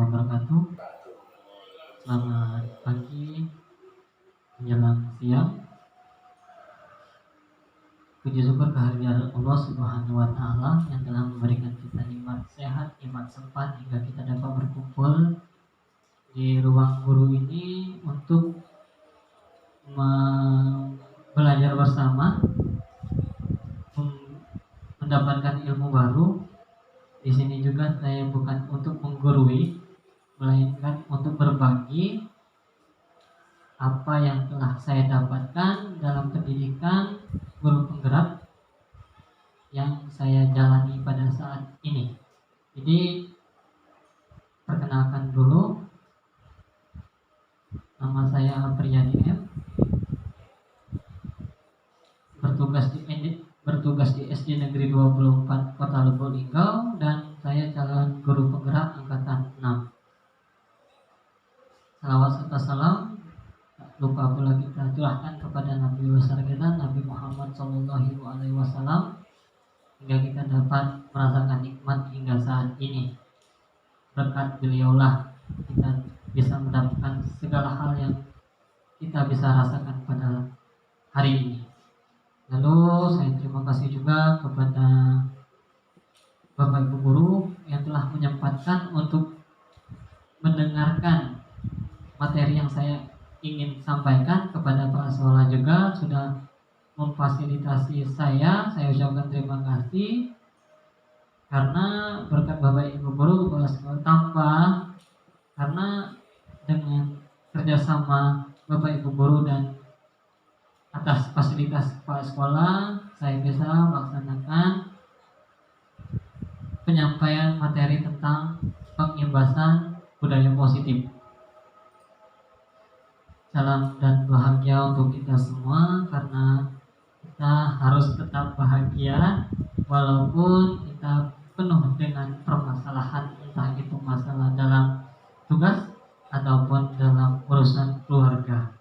wabarakatuh. Selamat pagi menjelang siang. Puji syukur kehadiran Allah Subhanahu wa taala yang telah memberikan kita nikmat sehat, nikmat sempat hingga kita dapat berkumpul di ruang guru ini untuk belajar bersama, mendapatkan ilmu baru. Di sini juga saya bukan untuk menggurui, melainkan untuk berbagi apa yang telah saya dapatkan dalam pendidikan guru penggerak yang saya jalani pada saat ini. Jadi perkenalkan dulu, nama saya Apriyadi M, bertugas di SD Negeri 24 Kota Lubuk Linggau, dan saya calon guru penggerak angkatan 6. Salawat serta salam lupa pula kita curahkan kepada Nabi besar kita, Nabi Muhammad SAW, hingga kita dapat merasakan nikmat hingga saat ini. Berkat beliaulah kita bisa mendapatkan segala hal yang kita bisa rasakan pada hari ini. Lalu saya terima kasih juga kepada Bapak Ibu Guru yang telah menyempatkan untuk mendengarkan materi yang saya ingin sampaikan. Kepada para sekolah juga sudah memfasilitasi saya ucapkan terima kasih, karena berkat Bapak Ibu Guru kepala sekolah tanpa, karena dengan kerjasama Bapak Ibu Guru dan atas fasilitas kepala sekolah, saya bisa melaksanakan penyampaian materi tentang pengimbasan budaya positif. Salam dan bahagia untuk kita semua, karena kita harus tetap bahagia walaupun kita penuh dengan permasalahan, entah itu masalah dalam tugas ataupun dalam urusan keluarga.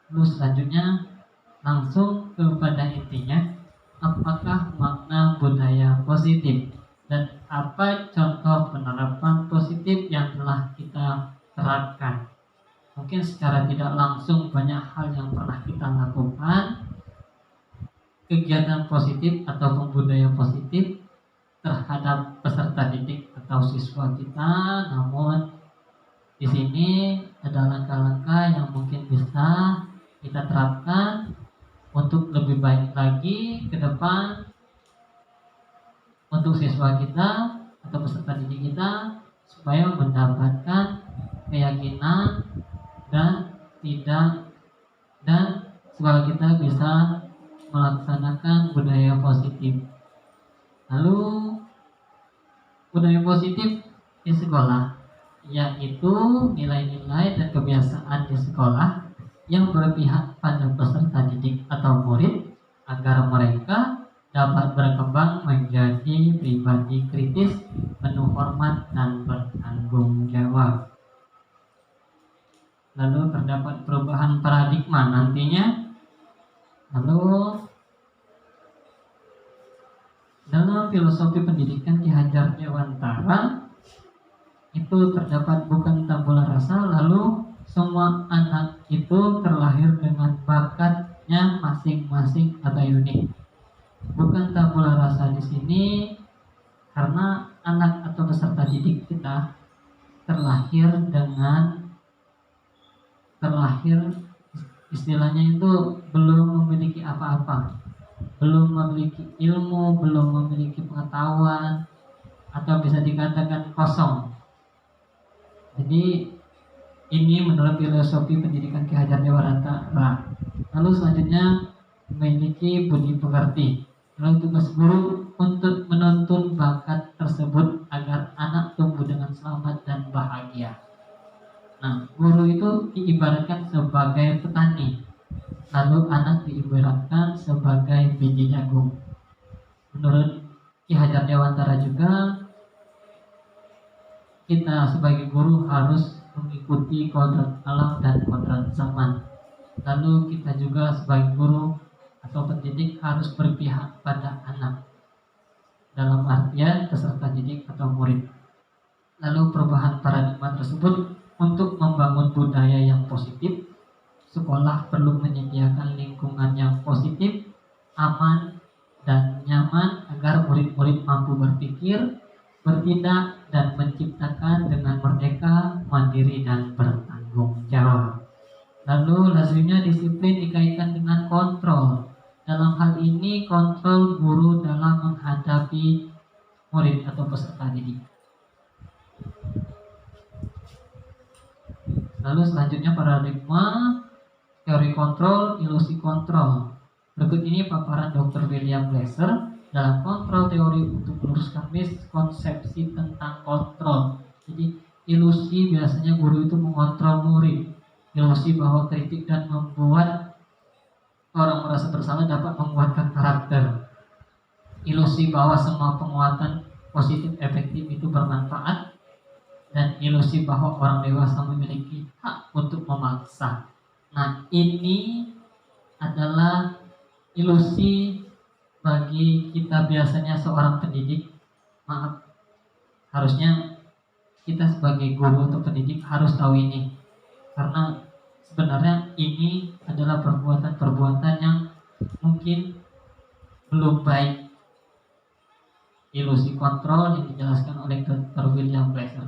Lalu selanjutnya langsung kepada intinya, apakah makna budaya positif dan apa contoh penerapan positif yang telah kita terapkan. Mungkin secara tidak langsung banyak hal yang pernah kita lakukan, kegiatan positif atau budaya positif terhadap peserta didik atau siswa kita. Namun di sini ada langkah-langkah yang mungkin bisa kita terapkan untuk lebih baik lagi ke depan untuk siswa kita atau peserta didik kita, supaya mendapatkan keyakinan dan supaya kita bisa melaksanakan budaya positif. Lalu budaya positif di sekolah yaitu nilai-nilai dan kebiasaan di sekolah yang berpihak pada peserta didik atau murid agar mereka dapat berkembang menjadi pribadi kritis, penuh hormat dan bertanggung jawab. Lalu terdapat perubahan paradigma nantinya. Lalu dalam filosofi pendidikan Ki Hajar Dewantara itu terdapat bukan tabula rasa, lalu semua anak itu terlahir dengan bakatnya masing-masing atau unik. Bukan tabula rasa di sini karena anak atau peserta didik kita terlahir istilahnya itu belum memiliki apa-apa, belum memiliki ilmu, belum memiliki pengetahuan, atau bisa dikatakan kosong. Jadi ini menurut filosofi pendidikan Ki Hajar Dewantara. Lalu selanjutnya memiliki budi pekerti. Lalu tugas guru untuk menuntun bakat tersebut agar anak tumbuh dengan selamat dan bahagia. Nah, guru itu diibaratkan sebagai petani, lalu anak diibaratkan sebagai biji jagung. Menurut Ki Hajar Dewantara juga, kita sebagai guru harus mengikuti kodrat alam dan kodrat zaman. Lalu kita juga sebagai guru atau pendidik harus berpihak pada anak, dalam artian peserta didik atau murid. Lalu perubahan paradigma tersebut untuk membangun budaya yang positif, sekolah perlu menyediakan lingkungan yang positif, aman, dan nyaman agar murid-murid mampu berpikir, bertindak, dan menciptakan dengan merdeka, mandiri, dan bertanggung jawab. Lalu lazimnya disiplin dikaitkan dengan kontrol. Dalam hal ini kontrol guru dalam menghadapi murid atau peserta didik. Lalu selanjutnya paradigma teori kontrol, ilusi kontrol. Berikut ini paparan Dr. William Glasser dalam kontrol teori untuk meluruskan miskonsepsi tentang kontrol. Jadi ilusi biasanya guru itu mengontrol murid. Ilusi bahwa kritik dan membuat orang merasa bersalah dapat menguatkan karakter. Ilusi bahwa semua penguatan positif efektif itu bermanfaat, dan ilusi bahwa orang dewasa memiliki hak untuk memaksa. Nah, ini adalah ilusi bagi kita biasanya seorang pendidik. Maaf, harusnya kita sebagai guru atau pendidik harus tahu ini. Karena sebenarnya ini adalah perbuatan-perbuatan yang mungkin belum baik. Ilusi kontrol yang dijelaskan oleh Dr. William Glasser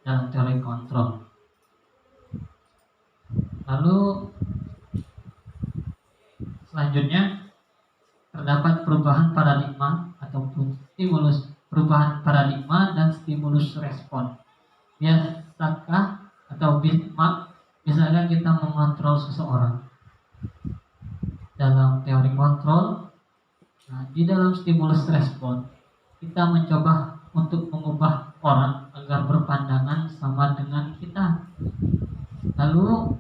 dalam teori kontrol. Lalu selanjutnya terdapat perubahan paradigma ataupun stimulus, perubahan paradigma dan stimulus respon. Biasakah atau bisakah kita mengontrol seseorang? Dalam teori kontrol, di dalam stimulus respon kita mencoba untuk mengubah orang agar berpandangan sama dengan kita. Lalu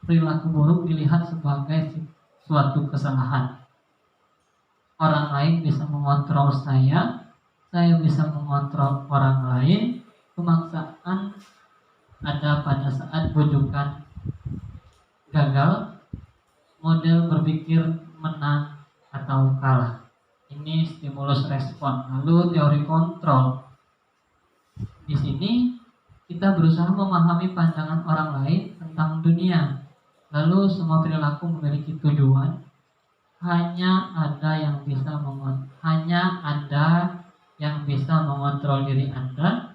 perilaku buruk dilihat sebagai suatu kesalahan. Orang lain bisa mengontrol saya bisa mengontrol orang lain. Pemaksaan ada pada saat bujukan gagal, model berpikir menang atau kalah. Ini stimulus respon. Lalu teori kontrol. Di sini kita berusaha memahami pandangan orang lain tentang dunia. Lalu semua perilaku memiliki tujuan. Hanya Anda yang bisa mengontrol diri Anda.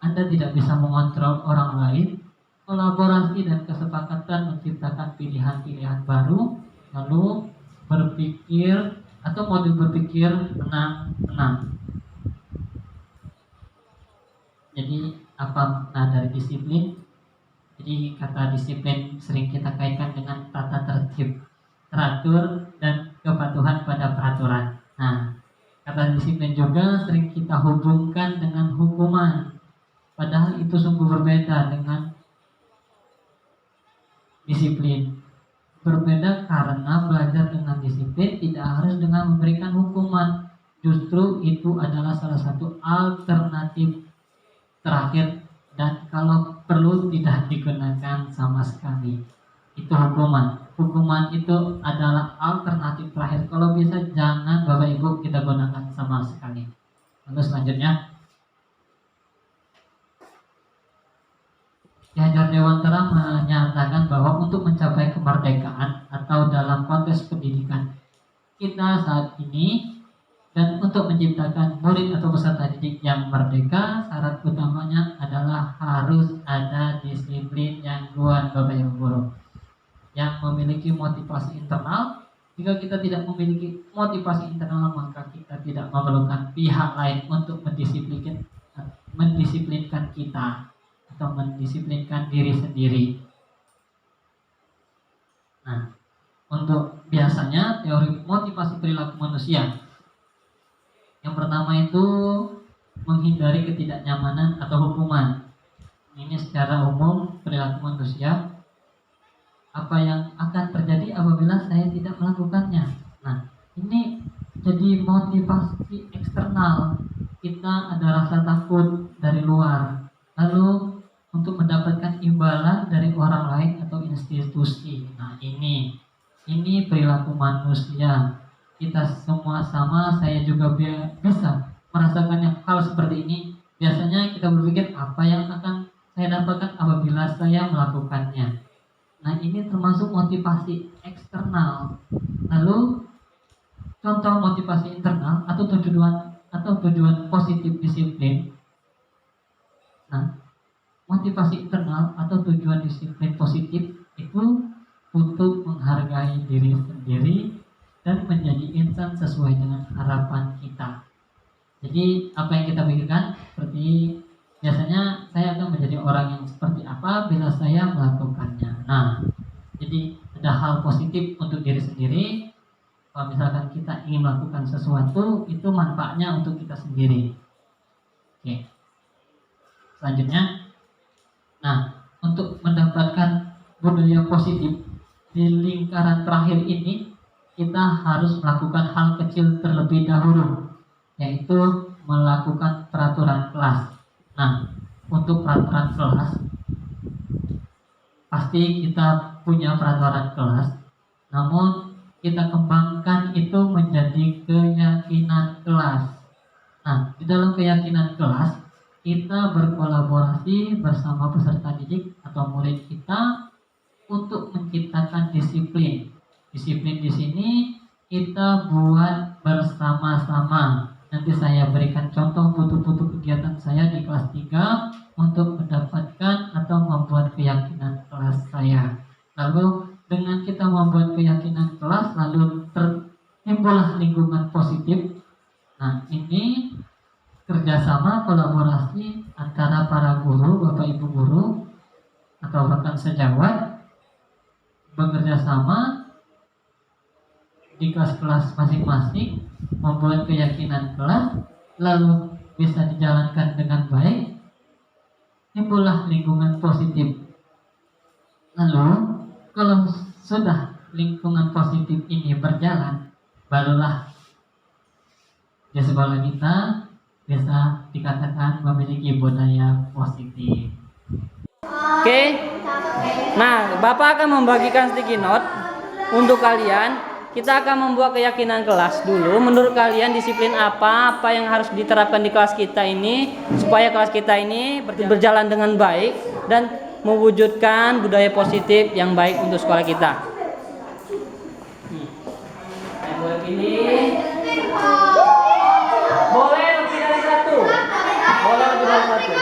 Anda tidak bisa mengontrol orang lain. Kolaborasi dan kesepakatan menciptakan pilihan-pilihan baru. Lalu berpikir atau model berpikir menang-menang. Jadi apa makna dari disiplin? Jadi kata disiplin sering kita kaitkan dengan tata tertib, teratur, dan kepatuhan pada peraturan. Nah, kata disiplin juga sering kita hubungkan dengan hukuman. Padahal itu sungguh berbeda dengan disiplin. Berbeda karena belajar dengan disiplin tidak harus dengan memberikan hukuman. Justru itu adalah salah satu alternatif terakhir, dan kalau perlu tidak digunakan sama sekali. Itu hukuman. Hukuman itu adalah alternatif terakhir. Kalau bisa jangan Bapak Ibu kita gunakan sama sekali. Lalu selanjutnya, Ki Hajar Dewantara menyatakan bahwa untuk mencapai kemerdekaan atau dalam konteks pendidikan kita saat ini dan untuk menciptakan murid atau peserta didik yang merdeka, syarat utamanya adalah harus ada disiplin yang kuat, Bapak Ibu guru, yang memiliki motivasi internal. Jika kita tidak memiliki motivasi internal, maka kita tidak memerlukan pihak lain untuk mendisiplinkan kita atau mendisiplinkan diri sendiri. Nah, untuk biasanya teori motivasi perilaku manusia, yang pertama itu menghindari ketidaknyamanan atau hukuman. Ini secara umum perilaku manusia. Apa yang akan terjadi apabila saya tidak melakukannya? Nah, ini jadi motivasi eksternal. Kita ada rasa takut dari luar. Lalu untuk mendapatkan imbalan dari orang lain atau institusi. Nah, ini perilaku manusia. Kita semua sama, saya juga bisa merasakan hal seperti ini biasanya kita berpikir apa yang akan saya dapatkan apabila saya melakukannya. Nah, ini termasuk motivasi eksternal. Lalu contoh motivasi internal atau tujuan positif disiplin. Nah, motivasi internal atau tujuan disiplin positif itu untuk menghargai diri sendiri dan menjadi insan sesuai dengan harapan kita. Jadi apa yang kita pikirkan, seperti biasanya saya akan menjadi orang yang seperti apa bila saya melakukannya. Nah, jadi ada hal positif untuk diri sendiri. Kalau misalkan kita ingin melakukan sesuatu, itu manfaatnya untuk kita sendiri. Oke. Selanjutnya, nah, untuk mendapatkan budaya positif di lingkaran terakhir ini, kita harus melakukan hal kecil terlebih dahulu, yaitu melakukan peraturan kelas. Nah, untuk peraturan kelas, pasti kita punya peraturan kelas, namun kita kembangkan itu menjadi keyakinan kelas. Nah, di dalam keyakinan kelas, kita berkolaborasi bersama peserta didik atau murid kita untuk menciptakan disiplin. Disiplin di sini kita buat bersama-sama. Nanti saya berikan contoh butuh-butuh kegiatan saya di kelas 3 untuk mendapatkan atau membuat keyakinan kelas saya. Lalu dengan kita membuat keyakinan kelas, lalu timbullah lingkungan positif. Nah, ini kerjasama kolaborasi antara para guru, bapak ibu guru atau rekan sejawat bekerja sama di kelas-kelas masing-masing, membuat keyakinan kelas, lalu bisa dijalankan dengan baik, timbullah lingkungan positif. Lalu kalau sudah lingkungan positif ini berjalan, barulah di sekolah kita bisa dikatakan memiliki budaya positif. Oke. Nah, Bapak akan membagikan sticky note untuk kalian. Kita akan membuat keyakinan kelas dulu. Menurut kalian disiplin apa yang harus diterapkan di kelas kita ini supaya kelas kita ini berjalan dengan baik dan mewujudkan budaya positif yang baik untuk sekolah kita. Buat ini boleh lebih dari satu. Boleh lebih dari satu.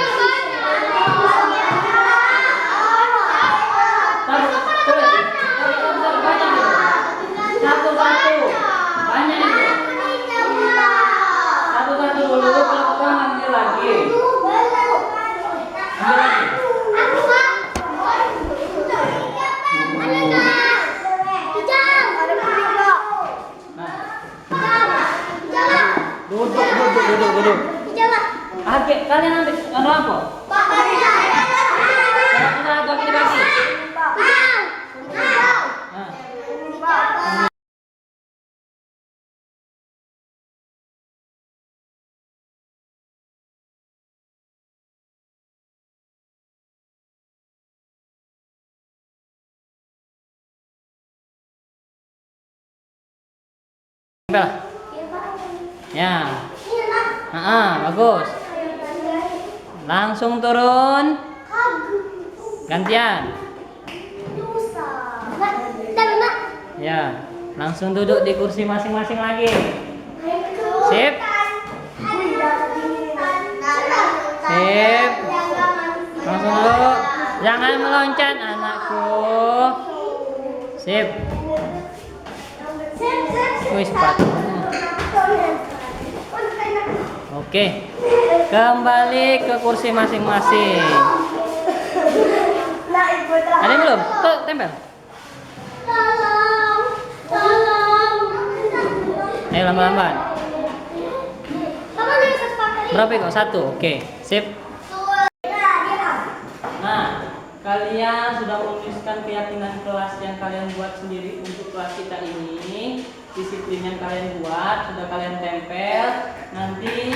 Satu-satu. Banyak itu. Satu-satu dulu, kalau kita ambil lagi. Ambil lagi. Duduk. Oke, kalian ambil apa? Satu lagi dibagi. Ya. Bagus. Langsung turun. Gantian. Ya, langsung duduk di kursi masing-masing lagi. Sip. Sip. Langsung duduk. Jangan meloncat anakku. Sip. Wih, sepatu. Oke. Kembali ke kursi masing-masing. Ada yang belum? Tuh, tempel. Ayo lambat-lambat. Berapa kok? Satu. Oke, sip. Nah, kalian sudah menuliskan keyakinan kelas yang kalian buat sendiri untuk kelas kita ini. Disiplin yang kalian buat sudah kalian tempel. Nanti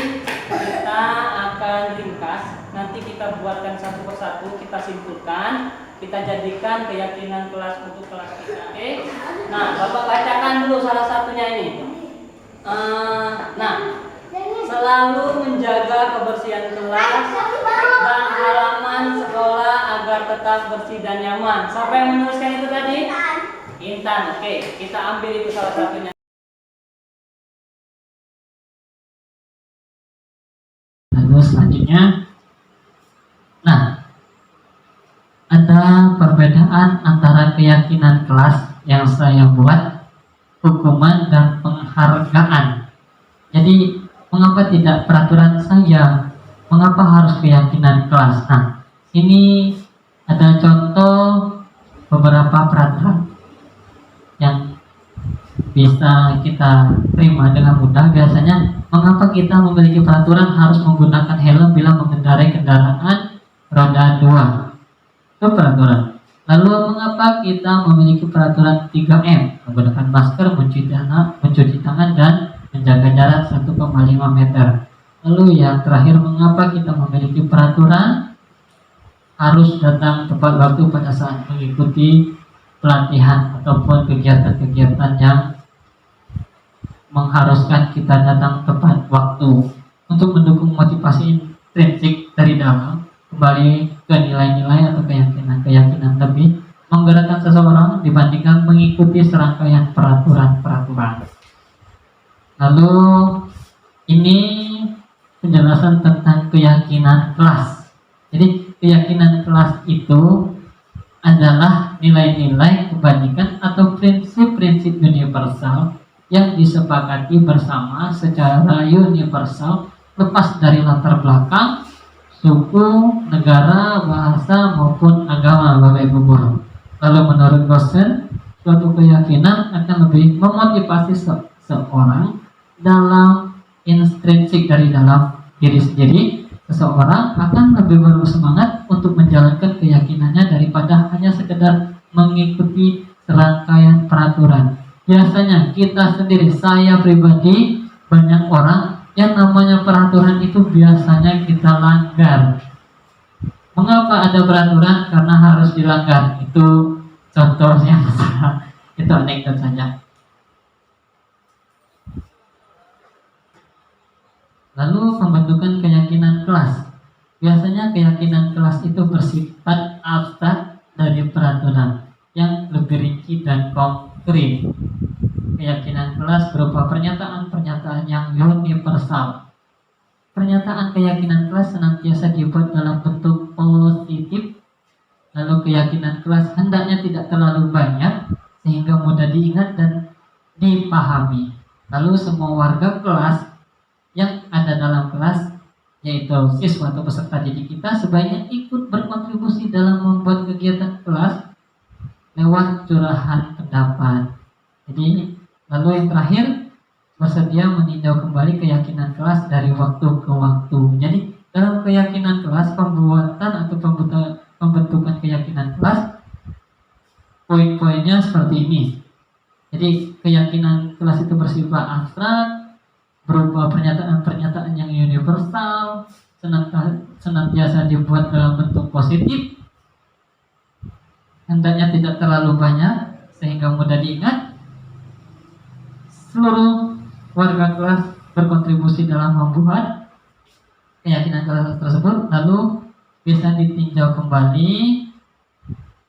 kita akan ringkas. Nanti kita buatkan satu persatu, kita simpulkan, kita jadikan keyakinan kelas untuk kelas kita. Oke? Nah, Bapak bacakan dulu salah satunya ini. Nah, selalu menjaga kebersihan kelas dan halaman sekolah agar tetap bersih dan nyaman. Siapa yang menuliskan itu tadi? Intan. Oke, kita ambil itu salah satunya. Lalu selanjutnya, nah, ada perbedaan antara keyakinan kelas yang saya buat, hukuman dan penghargaan. Jadi mengapa tidak peraturan saya? Mengapa harus keyakinan kelas? Nah, ini ada contoh beberapa peraturan yang bisa kita terima dengan mudah. Biasanya, mengapa kita memiliki peraturan harus menggunakan helm bila mengendarai kendaraan roda 2? Itu peraturan. Lalu mengapa kita memiliki peraturan 3M? Menggunakan masker, mencuci tangan dan menjaga jarak 1,5 meter. Lalu yang terakhir, mengapa kita memiliki peraturan harus datang tepat waktu pada saat mengikuti pelatihan ataupun kegiatan-kegiatan yang mengharuskan kita datang tepat waktu untuk mendukung motivasi intrinsik dari dalam, kembali ke nilai-nilai atau keyakinan lebih menggerakkan seseorang dibandingkan mengikuti serangkaian peraturan-peraturan. Lalu ini penjelasan tentang keyakinan kelas. Jadi keyakinan kelas itu adalah nilai-nilai, kebajikan atau prinsip-prinsip universal yang disepakati bersama secara universal lepas dari latar belakang, suku, negara, bahasa maupun agama, Bapak Ibu guru. Lalu menurut dosen, suatu keyakinan akan lebih memotivasi seorang dalam intrinsik dari dalam diri sendiri. Seseorang akan lebih bersemangat untuk menjalankan keyakinannya daripada hanya sekedar mengikuti serangkaian peraturan. Biasanya kita sendiri, saya pribadi, banyak orang yang namanya peraturan itu biasanya kita langgar. Mengapa ada peraturan? Karena harus dilanggar. Itu contohnya. Itu anekdot saja. Lalu pembentukan keyakinan kelas. Biasanya keyakinan kelas itu bersifat abstrak dari peraturan yang lebih rinci dan konkret. Keyakinan kelas berupa pernyataan-pernyataan yang universal. Pernyataan keyakinan kelas senantiasa dibuat dalam bentuk positif. Lalu keyakinan kelas hendaknya tidak terlalu banyak sehingga mudah diingat dan dipahami. Lalu semua warga kelas yang ada dalam kelas, yaitu siswa atau peserta didik kita, sebaiknya ikut berkontribusi dalam membuat kegiatan kelas lewat curahan pendapat. Jadi, lalu yang terakhir, bersedia meninjau kembali keyakinan kelas dari waktu ke waktu. Jadi, dalam keyakinan kelas, pembuatan atau pembentukan keyakinan kelas, poin-poinnya seperti ini. Jadi, keyakinan kelas itu bersifat abstrak, berupa pernyataan-pernyataan yang universal, senantiasa dibuat dalam bentuk positif, hendaknya tidak terlalu banyak sehingga mudah diingat. Seluruh warga kelas berkontribusi dalam membuat keyakinan kelas tersebut, lalu bisa ditinjau kembali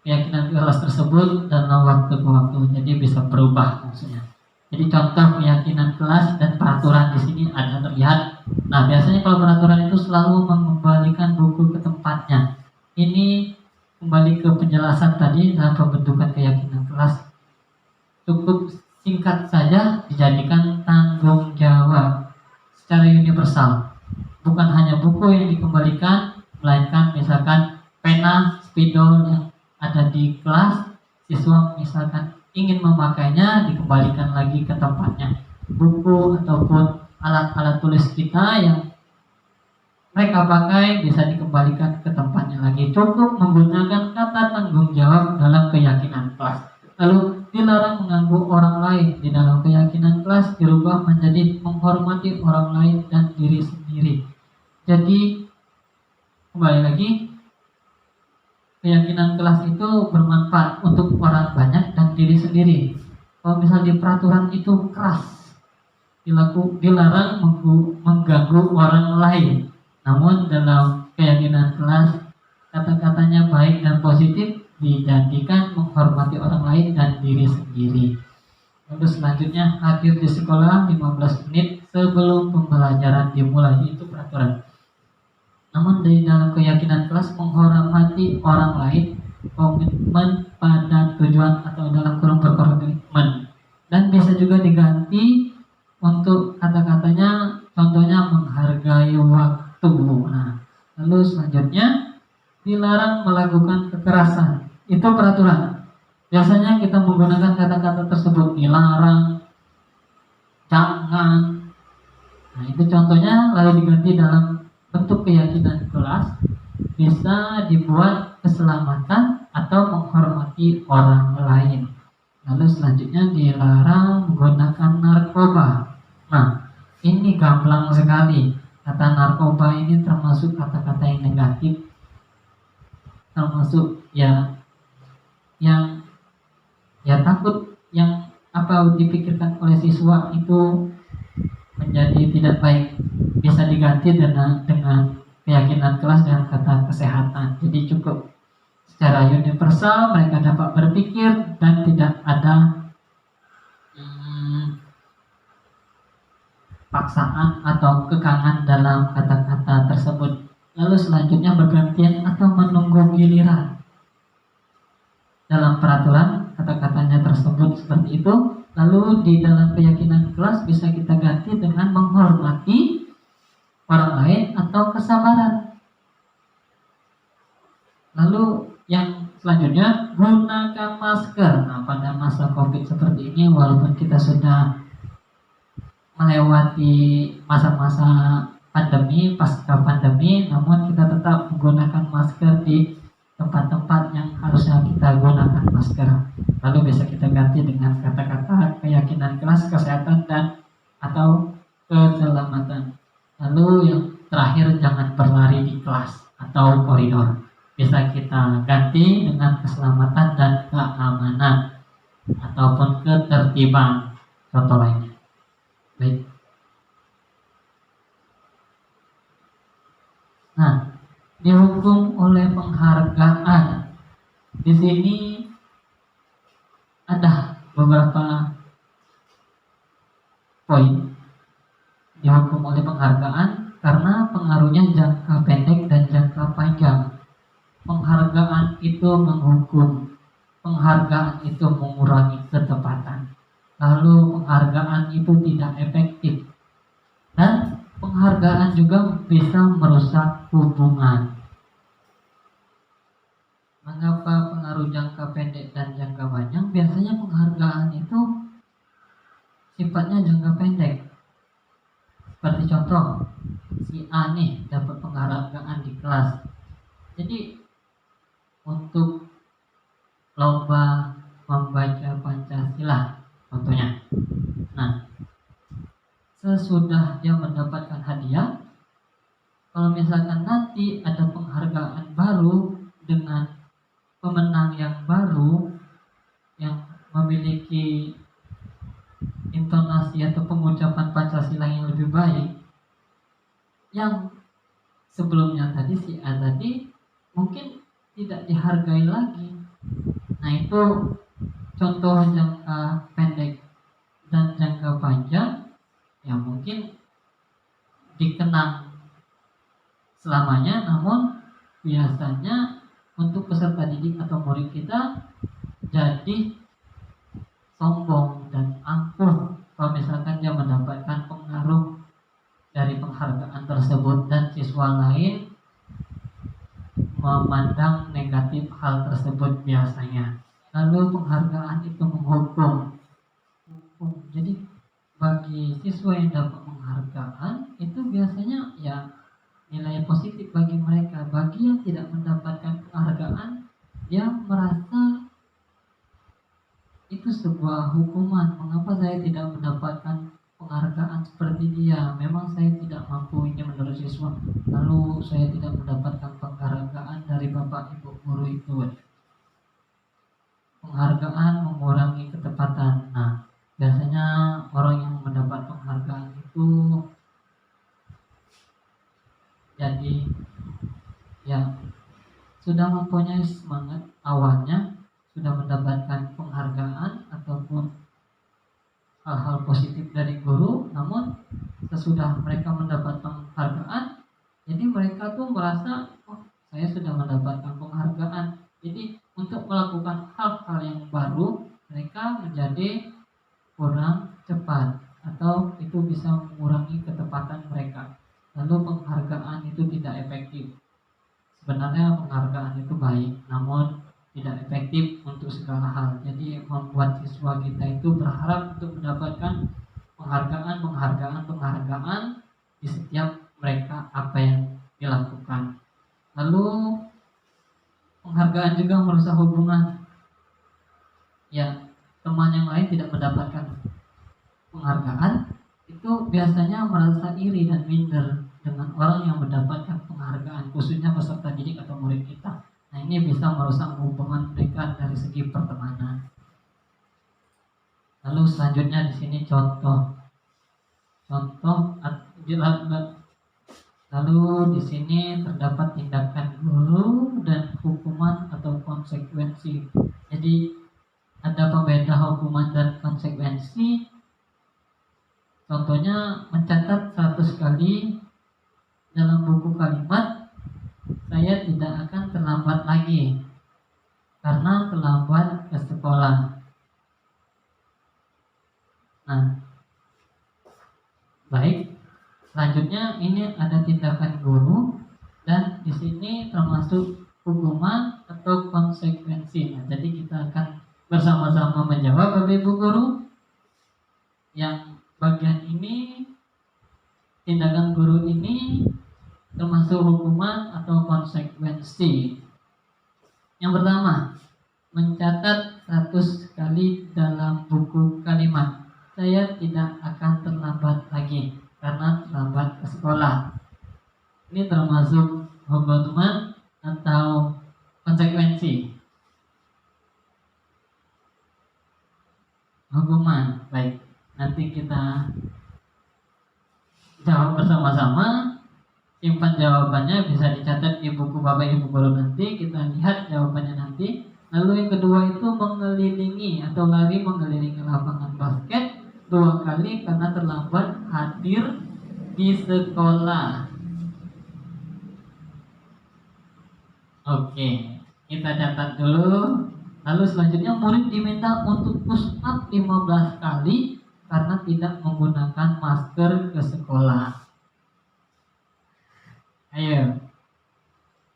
keyakinan kelas tersebut dalam waktu ke waktu, jadi bisa berubah maksudnya. Jadi contoh keyakinan kelas dan peraturan di sini ada terlihat. Nah, biasanya kalau peraturan itu selalu mengembalikan buku ke tempatnya. Ini kembali ke penjelasan tadi dalam pembentukan keyakinan kelas. Cukup singkat saja, dijadikan tanggung jawab secara universal. Bukan hanya buku yang dikembalikan, melainkan misalkan pena, spidol yang ada di kelas, siswa misalkan ingin memakainya, dikembalikan lagi ke tempatnya. Buku ataupun alat-alat tulis kita yang mereka pakai bisa dikembalikan ke tempatnya lagi. Cukup menggunakan kata tanggung jawab dalam keyakinan kelas. Lalu dilarang mengganggu orang lain. Di dalam keyakinan kelas dirubah menjadi menghormati orang lain dan diri sendiri. Jadi kembali lagi, keyakinan kelas itu bermanfaat untuk orang banyak dan diri sendiri. Kalau misalnya di peraturan itu keras, dilarang mengganggu orang lain. Namun dalam keyakinan kelas, kata-katanya baik dan positif dijadikan menghormati orang lain dan diri sendiri. Lalu selanjutnya, hadir di sekolah 15 menit sebelum pembelajaran dimulai, itu peraturan. Namun di dalam keyakinan kelas, menghormati orang lain, komitmen pada tujuan atau dalam kurung berkomitmen, dan bisa juga diganti untuk kata-katanya, contohnya menghargai waktu. Nah, lalu selanjutnya, dilarang melakukan kekerasan, itu peraturan. Biasanya kita menggunakan kata-kata tersebut, dilarang, jangan. Nah, itu contohnya, lalu diganti dalam bentuk keyakinan kelas, bisa dibuat keselamatan atau menghormati orang lain. Lalu selanjutnya, dilarang menggunakan narkoba. Nah, ini gamblang sekali. Kata narkoba ini termasuk kata-kata yang negatif, termasuk yang takut, yang apa dipikirkan oleh siswa itu menjadi tidak baik. Bisa diganti dengan keyakinan kelas dengan kata kesehatan. Jadi cukup secara universal mereka dapat berpikir dan tidak ada paksaan atau kekangan dalam kata-kata tersebut. Lalu selanjutnya, bergantian atau menunggu giliran. Dalam peraturan kata-katanya tersebut seperti itu. Lalu di dalam keyakinan kelas bisa kita ganti dengan menghormati orang lain atau kesabaran. Lalu yang selanjutnya, gunakan masker. Nah, pada masa COVID seperti ini, walaupun kita sudah melewati masa-masa pandemi, pasca pandemi, namun kita tetap menggunakan masker di tempat-tempat yang harusnya kita gunakan masker. Lalu bisa kita ganti dengan kata-kata keyakinan kelas, kesehatan dan atau keselamatan. Lalu yang terakhir, jangan berlari di kelas atau koridor. Bisa kita ganti dengan keselamatan dan keamanan ataupun ketertiban, contoh lainnya. Baik. Nah, dihukum oleh penghargaan. Di sini ada beberapa poin. Dihukum oleh penghargaan karena pengaruhnya jangka pendek dan jangka panjang. Penghargaan itu menghukum, penghargaan itu mengurangi ketepatan, lalu penghargaan itu tidak efektif, dan penghargaan juga bisa merusak hubungan. Mengapa pengaruh jangka pendek dan jangka panjang? Biasanya penghargaan itu sifatnya jangka pendek. Seperti contoh, si A nih dapat penghargaan di kelas. Jadi untuk lomba membaca Pancasila contohnya. Nah, sesudah dia mendapatkan hadiah, kalau misalkan nanti ada penghargaan baru dengan pemenang yang baru yang memiliki intonasi atau pengucapan Pancasila yang lebih baik, yang sebelumnya tadi si A tadi mungkin tidak dihargai lagi. Nah, itu contoh jangka pendek. Dan jangka panjang, ya mungkin dikenang selamanya, namun biasanya untuk peserta didik atau murid kita jadi sombong dan angkuh kalau misalkan dia mendapatkan pengaruh dari penghargaan tersebut, dan siswa lain memandang negatif hal tersebut biasanya. Lalu penghargaan itu menghukum. Jadi bagi siswa yang dapat penghargaan itu biasanya ya nilai positif bagi mereka. Bagi yang tidak mendapatkan penghargaan, dia merasa itu sebuah hukuman. Mengapa saya tidak mendapatkan penghargaan seperti dia? Memang saya tidak mampu, ini menurut siswa. Lalu saya tidak mendapatkan penghargaan dari bapak ibu guru itu. Penghargaan mengurangi ketepatan. Nah, biasanya orang yang mendapat penghargaan sudah mempunyai semangat awalnya, sudah mendapatkan penghargaan ataupun hal-hal positif dari guru, namun sesudah mereka mendapat penghargaan, jadi mereka tuh merasa, oh saya sudah mendapatkan penghargaan, jadi untuk melakukan hal-hal yang baru mereka menjadi kurang cepat atau itu bisa mengurangi ketepatan mereka. Lalu penghargaan itu tidak efektif. Sebenarnya penghargaan itu baik, namun tidak efektif untuk segala hal. Jadi membuat siswa kita itu berharap untuk mendapatkan penghargaan di setiap mereka apa yang dilakukan. Lalu penghargaan juga merusak hubungan. Ya, teman yang lain tidak mendapatkan penghargaan, itu biasanya merasa iri dan minder dengan orang yang mendapatkan penghargaan, khususnya peserta didik atau murid kita. Nah, ini bisa merusak hubungan mereka dari segi pertemanan. Lalu selanjutnya di sini contoh. Lalu di sini terdapat tindakan guru dan hukuman atau konsekuensi. Jadi ada pembeda hukuman dan konsekuensi. Contohnya mencatat 100 kali dalam buku kalimat, saya tidak akan terlambat lagi karena terlambat ke sekolah. Nah, baik. Selanjutnya ini ada tindakan guru dan di sini termasuk hukuman atau konsekuensi. Nah, jadi kita akan bersama-sama menjawab Bapak Ibu guru. Yang bagian ini, tindakan guru ini termasuk hukuman atau konsekuensi. Yang pertama, mencatat 100 kali dalam buku kalimat, saya tidak akan terlambat lagi karena terlambat ke sekolah. Ini termasuk hukuman atau konsekuensi? Hukuman. Baik, nanti kita jawab bersama-sama. Simpan jawabannya, bisa dicatat di buku Bapak Ibu guru nanti. Kita lihat jawabannya nanti. Lalu yang kedua itu mengelilingi atau lari mengelilingi lapangan basket 2 kali karena terlambat hadir di sekolah. Oke, kita catat dulu. Lalu selanjutnya murid diminta untuk push up 15 kali karena tidak menggunakan masker ke sekolah. Ayo,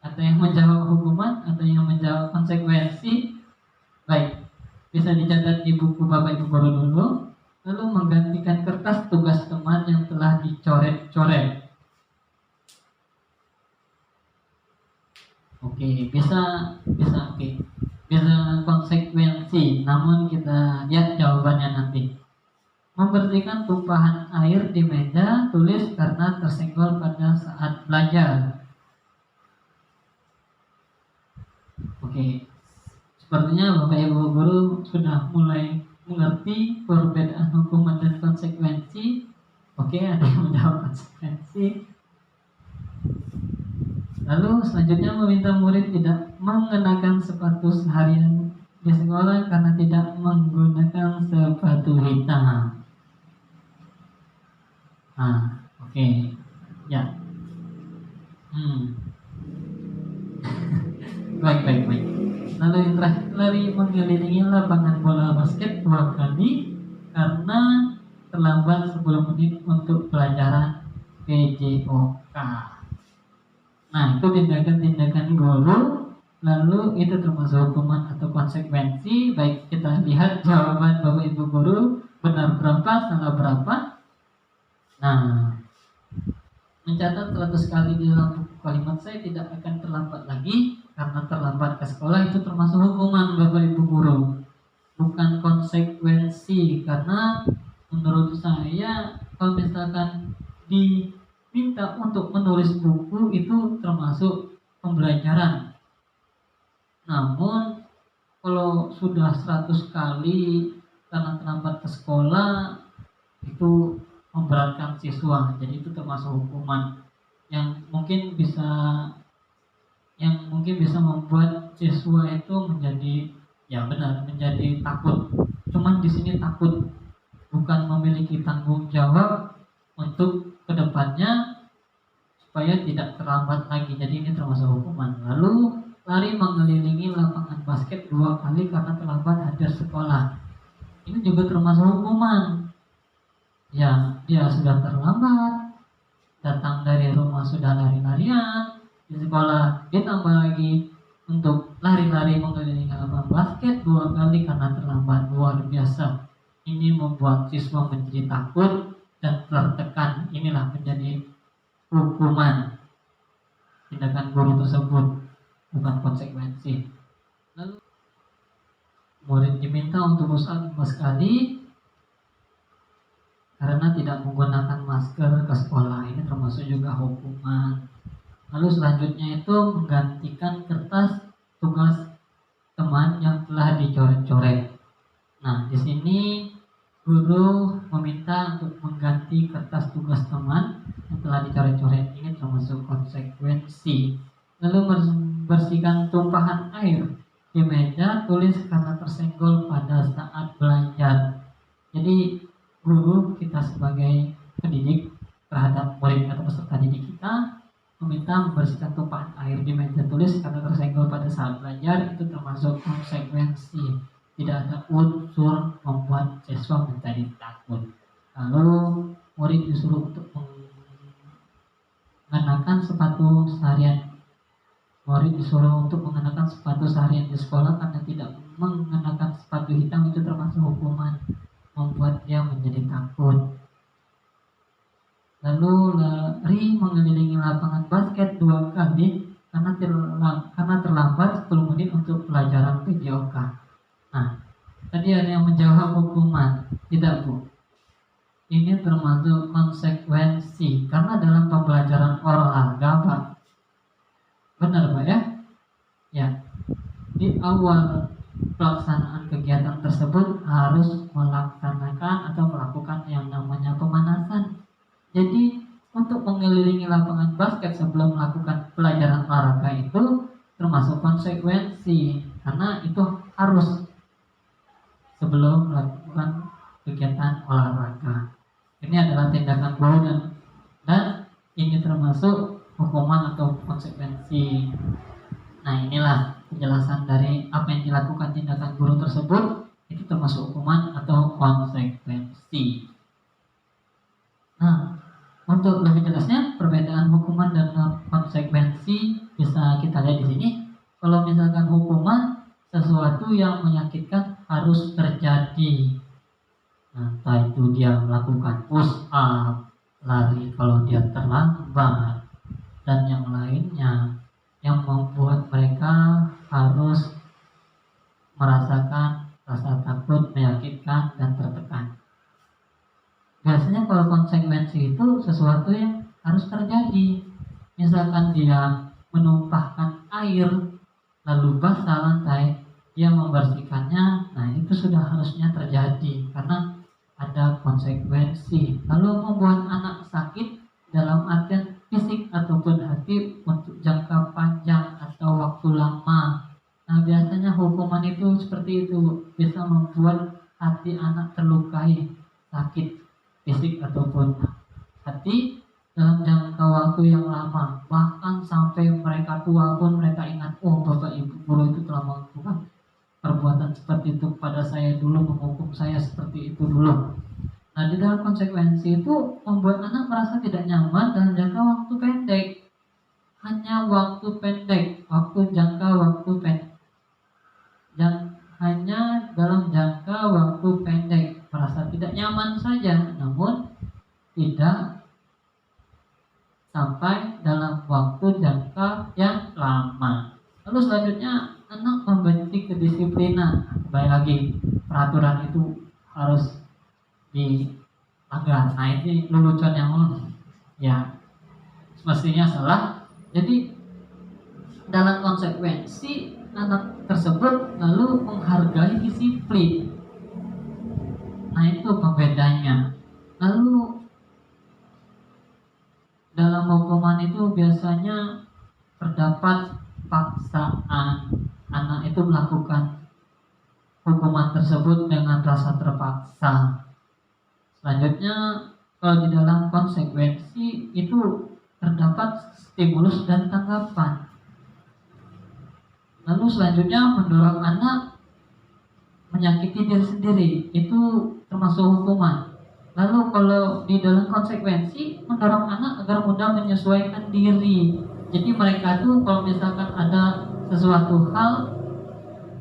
ada yang menjawab hukuman, ada yang menjawab konsekuensi. Baik, bisa dicatat di buku Bapak Ibu guru dulu. Lalu menggantikan kertas tugas teman yang telah dicoret-coret. Oke, bisa konsekuensi, namun kita lihat jawabannya nanti. Membersihkan tumpahan air di meja tulis karena tersenggol pada saat belajar. Oke, sepertinya Bapak Ibu guru sudah mulai mengerti perbedaan hukuman dan konsekuensi. Oke, ada yang menjawab konsekuensi. Lalu selanjutnya meminta murid tidak mengenakan sepatu seharian di sekolah karena tidak menggunakan sepatu hitam. Oke. Ya. Baik. Lalu yang terakhir, lari mengelilingi lapangan bola basket 2 kali karena terlambat 10 menit untuk pelajaran PJOK. Nah, itu tindakan-tindakan guru. Lalu itu termasuk hukuman atau konsekuensi. Baik, kita lihat jawaban Bapak Ibu guru, benar berapa, salah berapa. Nah, mencatat 100 kali di dalam buku kalimat, saya tidak akan terlambat lagi karena terlambat ke sekolah, itu termasuk hukuman Bapak Ibu guru, bukan konsekuensi. Karena menurut saya kalau misalkan diminta untuk menulis buku itu termasuk pembelajaran. Namun kalau sudah 100 kali karena terlambat ke sekolah, itu memberatkan siswa, jadi itu termasuk hukuman yang mungkin mungkin bisa membuat siswa itu menjadi, ya benar, menjadi takut. Cuman di sini takut bukan memiliki tanggung jawab untuk kedepannya supaya tidak terlambat lagi. Jadi ini termasuk hukuman. Lalu lari mengelilingi lapangan basket 2 kali karena terlambat hadir sekolah. Ini juga termasuk hukuman. Ya, dia sudah terlambat, datang dari rumah sudah lari-larian, di sekolah ditambah lagi untuk lari-lari mengelilingi lapangan basket 2 kali karena terlambat. Luar biasa. Ini membuat siswa menjadi takut dan tertekan. Inilah menjadi hukuman tindakan guru tersebut, bukan konsekuensi. Lalu murid diminta untuk usaha 5 kali karena tidak menggunakan masker ke sekolah. Ini termasuk juga hukuman. Lalu selanjutnya itu menggantikan kertas tugas teman yang telah dicoret-coret. Nah, di sini guru meminta untuk mengganti kertas tugas teman yang telah dicoret-coret. Ini termasuk konsekuensi. Lalu bersihkan tumpahan air di meja tulis karena tersenggol pada saat belajar. Jadi guru kita sebagai pendidik terhadap murid atau peserta didik kita meminta membersihkan tumpahan air di meja tulis karena tersenggol pada saat belajar. Itu termasuk konsekuensi. Tidak ada unsur membuat siswa menjadi takut. Lalu murid disuruh untuk mengenakan sepatu seharian. Murid disuruh untuk mengenakan sepatu seharian di sekolah karena tidak mengenakan sepatu hitam. Itu termasuk hukuman, membuat dia menjadi takut. Lalu lari mengelilingi lapangan basket 2 kali karena terlambat 10 menit untuk pelajaran PJOK. Nah, tadi ada yang menjawab hukuman. Tidak, Bu. Ini termasuk konsekuensi karena dalam pembelajaran olahraga, Pak. Benar, Pak ya? Ya. Di awal pelaksanaan kegiatan tersebut harus melaksanakan atau melakukan yang namanya pemanasan. Jadi untuk mengelilingi lapangan basket sebelum melakukan pelajaran olahraga itu termasuk konsekuensi karena itu harus sebelum melakukan kegiatan olahraga. Ini adalah tindakan guru dan ini termasuk hukuman atau konsekuensi. Nah, inilah penjelasan dari apa yang dilakukan tindakan guru tersebut. Itu termasuk hukuman atau konsekuensi. Nah, untuk lebih jelasnya perbedaan hukuman dan konsekuensi bisa kita lihat di sini. Kalau misalkan hukuman, sesuatu yang menyakitkan harus terjadi. Nah, entah itu dia melakukan push up, lari kalau dia terlambat, dan yang lainnya yang membuat mereka harus merasakan rasa takut, menyakitkan, dan tertekan. Biasanya kalau konsekuensi itu sesuatu yang harus terjadi. Misalkan dia menumpahkan air lalu basah lantai, dia membersihkannya, nah itu sudah harusnya terjadi karena ada konsekuensi. Lalu membuat anak sakit dalam artian fisik ataupun hati untuk jangka panjang atau waktu lama. Nah, biasanya hukuman itu seperti itu, bisa membuat hati anak terlukai, sakit fisik ataupun hati dalam jangka waktu yang lama, bahkan sampai mereka tua pun mereka ingat, oh bapak ibu guru itu telah melakukan perbuatan seperti itu pada saya dulu, menghukum saya seperti itu dulu. Nah, di dalam konsekuensi itu membuat anak merasa tidak nyaman dalam jangka waktu pendek, hanya waktu pendek, jangka waktu pendek, hanya dalam jangka waktu pendek merasa tidak nyaman saja, namun tidak sampai dalam waktu jangka yang lama. Lalu selanjutnya anak membenci kedisiplinan. Kembali lagi, peraturan itu harus dilanggar. Nah, ini lelucon yang ya semestinya salah. Jadi dalam konsekuensi anak tersebut lalu menghargai disiplin. Nah, itu pembedanya. Lalu dalam hukuman itu biasanya terdapat paksaan, anak itu melakukan hukuman tersebut dengan rasa terpaksa. Selanjutnya, kalau di dalam konsekuensi itu terdapat stimulus dan tanggapan. Lalu selanjutnya, mendorong anak menyakiti diri sendiri itu termasuk hukuman. Lalu kalau di dalam konsekuensi, mendorong anak agar mudah menyesuaikan diri. Jadi mereka tuh kalau misalkan ada sesuatu hal,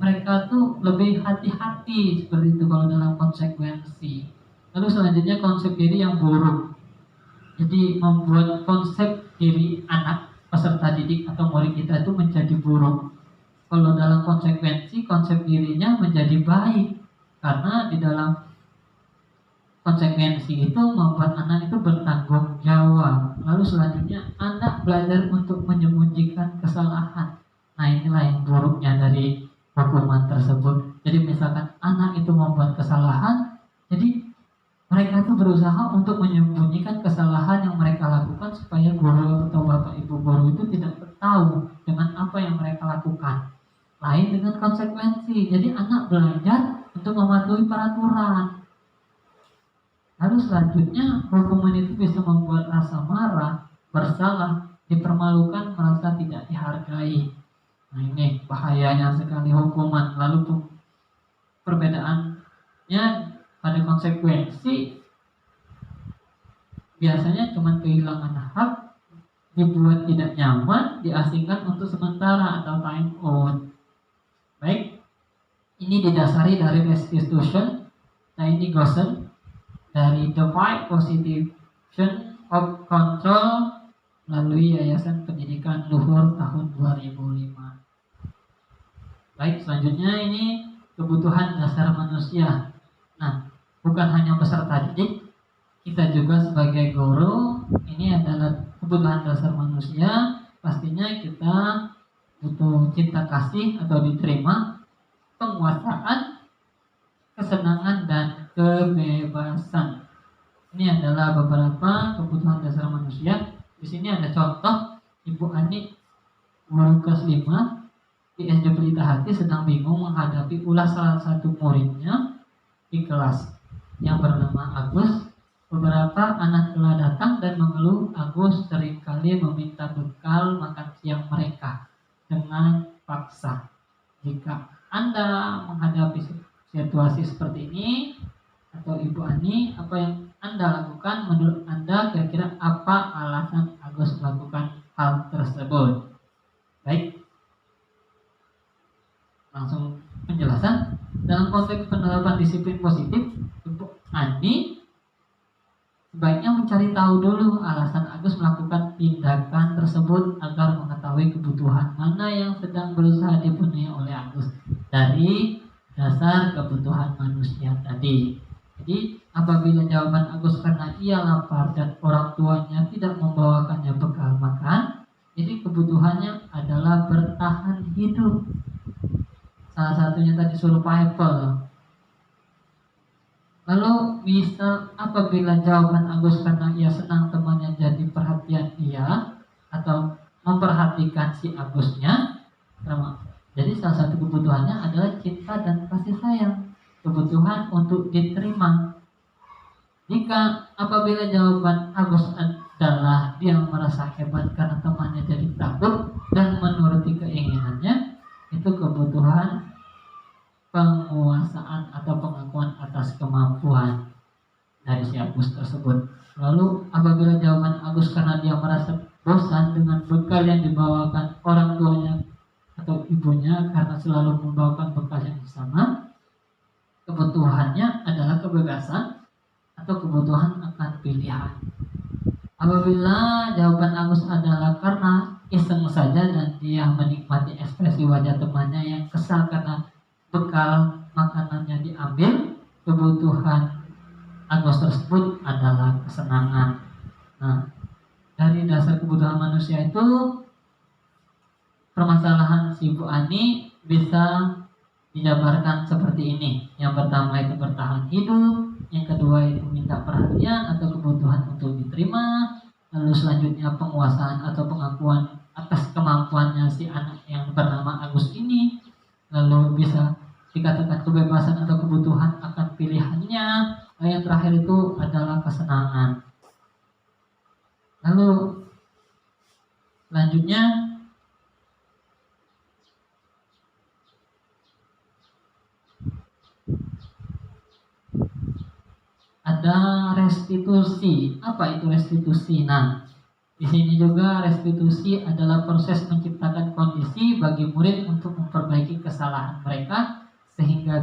mereka tuh lebih hati-hati seperti itu kalau dalam konsekuensi. Lalu selanjutnya konsep diri yang buruk. Jadi membuat konsep diri anak peserta didik atau murid kita itu menjadi buruk. Kalau dalam konsekuensi, konsep dirinya menjadi baik. Karena di dalam konsekuensi itu membuat anak itu bertanggung jawab. Lalu selanjutnya anak belajar untuk menyembunyikan kesalahan. Nah inilah yang buruknya dari hukuman tersebut. Jadi misalkan anak itu membuat kesalahan, jadi mereka itu berusaha untuk menyembunyikan kesalahan yang mereka lakukan supaya guru atau bapak ibu guru itu tidak tahu dengan apa yang mereka lakukan. Lain dengan konsekuensi. Jadi anak belajar untuk mematuhi peraturan. Lalu selanjutnya hukuman itu bisa membuat rasa marah, bersalah, dipermalukan, merasa tidak dihargai. Nah ini bahayanya sekali hukuman. Lalu perbedaannya pada konsekuensi biasanya cuma kehilangan hak, dibuat tidak nyaman, diasingkan untuk sementara atau time out. Baik, ini didasari dari restitution Tiny Gossen dari The Five Position of Control melalui Yayasan Pendidikan Luhur tahun 2005. Baik, selanjutnya ini kebutuhan dasar manusia. Nah, bukan hanya peserta didik, kita juga sebagai guru, ini adalah kebutuhan dasar manusia. Pastinya kita butuh cinta kasih atau diterima, penguasaan, kesenangan, dan kebebasan. Ini adalah beberapa kebutuhan dasar manusia. Di sini ada contoh Ibu Ani, guru kelas 5 di SD Pelita Hati sedang bingung menghadapi ulas salah satu muridnya di kelas yang bernama Agus. Beberapa anak telah datang dan mengeluh Agus seringkali meminta bekal makan siang mereka dengan paksa. Jika Anda menghadapi situasi seperti ini atau Ibu Ani, apa yang Anda lakukan? Menurut Anda kira-kira apa alasan Agus melakukan hal tersebut? Baik, langsung penjelasan. Dalam konteks penerapan disiplin positif, Ibu Ani sebaiknya mencari tahu dulu alasan Agus melakukan tindakan tersebut agar mengetahui kebutuhan mana yang sedang berusaha dipenuhi oleh Agus dari dasar kebutuhan manusia tadi. Jadi apabila jawaban Agus karena ia lapar dan orang tuanya tidak membawakannya bekal makan, jadi kebutuhannya adalah bertahan hidup. Salah satunya tadi survival. Lalu bisa apabila jawaban Agus karena ia senang temannya jadi perhatian ia atau memperhatikan si Agusnya. Jadi salah satu kebutuhannya adalah cinta dan kasih sayang, kebutuhan untuk diterima. Jika apabila jawaban Agus adalah dia merasa hebat karena temannya jadi takut dan menuruti keinginannya, itu kebutuhan penguasaan atau pengakuan atas kemampuan dari si Agus tersebut. Lalu apabila jawaban Agus karena dia merasa bosan dengan bekal yang dibawakan orang tuanya atau ibunya karena selalu membawakan bekal yang sama, kebutuhannya adalah kebebasan atau kebutuhan akan pilihan. Apabila jawaban Agus adalah karena iseng saja dan dia menikmati ekspresi wajah temannya yang kesal karena bekal makanannya diambil, kebutuhan Agus tersebut adalah kesenangan. Nah, dari dasar kebutuhan manusia itu, permasalahan si Bu Ani bisa dijabarkan seperti ini. Yang pertama itu bertahan hidup, yang kedua itu minta perhatian atau kebutuhan untuk diterima, lalu selanjutnya penguasaan atau pengakuan atas kemampuannya si anak yang bernama Agus ini, lalu bisa dikatakan kebebasan atau kebutuhan akan pilihannya. Yang terakhir itu adalah kesenangan. Lalu selanjutnya ada restitusi. Apa itu restitusi? Nah, di sini juga restitusi adalah proses menciptakan kondisi bagi murid untuk memperbaiki kesalahan mereka sehingga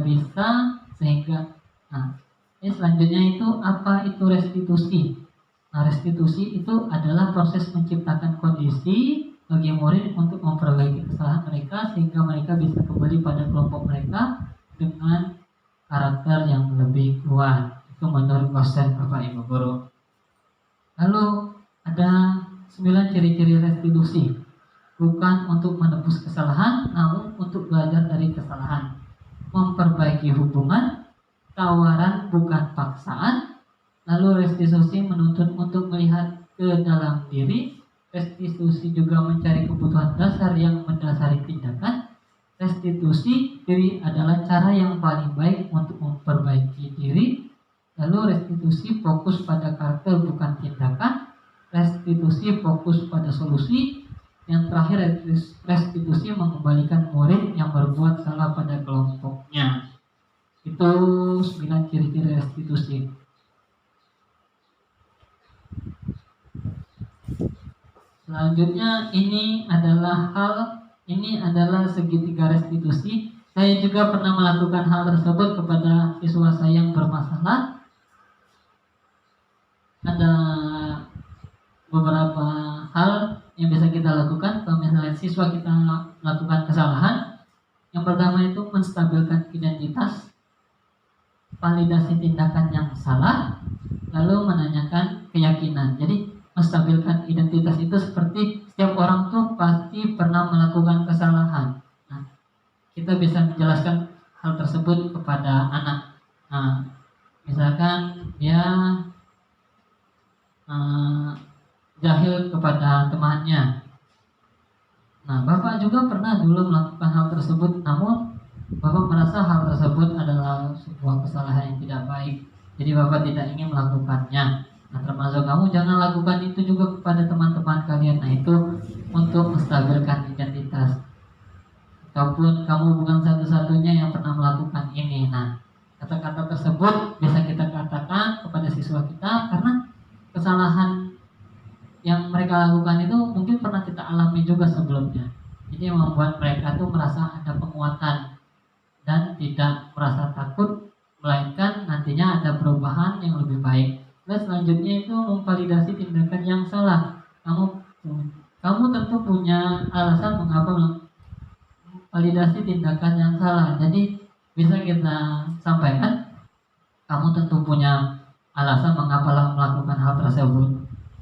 nah, ini selanjutnya itu apa itu restitusi? Nah, restitusi itu adalah proses menciptakan kondisi bagi murid untuk memperbaiki kesalahan mereka sehingga mereka bisa kembali pada kelompok mereka dengan karakter yang lebih kuat. Itu menurut dosen Bapak Ibu Guru. Lalu ada 9 ciri-ciri restitusi. Bukan untuk menebus kesalahan, namun untuk belajar dari kesalahan. Memperbaiki hubungan, tawaran bukan paksaan. Lalu restitusi menuntut untuk melihat ke dalam diri. Restitusi juga mencari kebutuhan dasar yang mendasari tindakan. Restitusi diri adalah cara yang paling baik untuk memperbaiki diri. Lalu restitusi fokus pada karakter bukan tindakan. Restitusi fokus pada solusi. Yang terakhir restitusi mengembalikan murid yang berbuat salah pada kelompoknya. Itu 9 ciri-ciri restitusi. Selanjutnya ini adalah segitiga restitusi. Saya juga pernah melakukan hal tersebut kepada siswa saya yang bermasalah. Ada beberapa hal yang bisa kita lakukan kalau misalnya siswa kita melakukan kesalahan. Yang pertama itu menstabilkan identitas, validasi tindakan yang salah, lalu menanyakan keyakinan. Jadi menstabilkan identitas itu seperti setiap orang tuh pasti pernah melakukan kesalahan. Nah, kita bisa menjelaskan hal tersebut kepada anak. Nah, misalkan dia jahil kepada temannya. Nah, Bapak juga pernah dulu melakukan hal tersebut, namun Bapak merasa hal tersebut adalah sebuah kesalahan yang tidak baik. Jadi Bapak tidak ingin melakukannya. Nah, termasuk kamu jangan lakukan itu juga kepada teman-teman kalian. Nah, itu untuk menstabilkan identitas. Ataupun kamu bukan satu-satunya yang pernah melakukan ini. Nah, kata-kata tersebut bisa kita katakan kepada siswa kita karena kesalahan yang mereka lakukan itu mungkin pernah kita alami juga sebelumnya. Jadi membuat mereka tuh merasa ada penguatan dan tidak merasa takut, melainkan nantinya ada perubahan yang lebih baik. Dan selanjutnya itu memvalidasi tindakan yang salah. Kamu tentu punya alasan mengapa validasi tindakan yang salah. Jadi bisa kita sampaikan, kamu tentu punya alasan mengapa melakukan hal tersebut.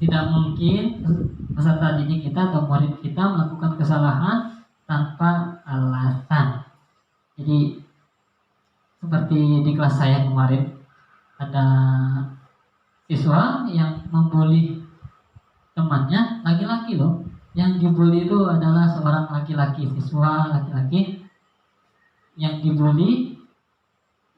Tidak mungkin peserta didik kita atau murid kita melakukan kesalahan tanpa alasan. Jadi seperti di kelas saya kemarin ada siswa yang membuli temannya, laki-laki loh. Yang dibully itu adalah seorang laki-laki, siswa laki-laki yang dibully,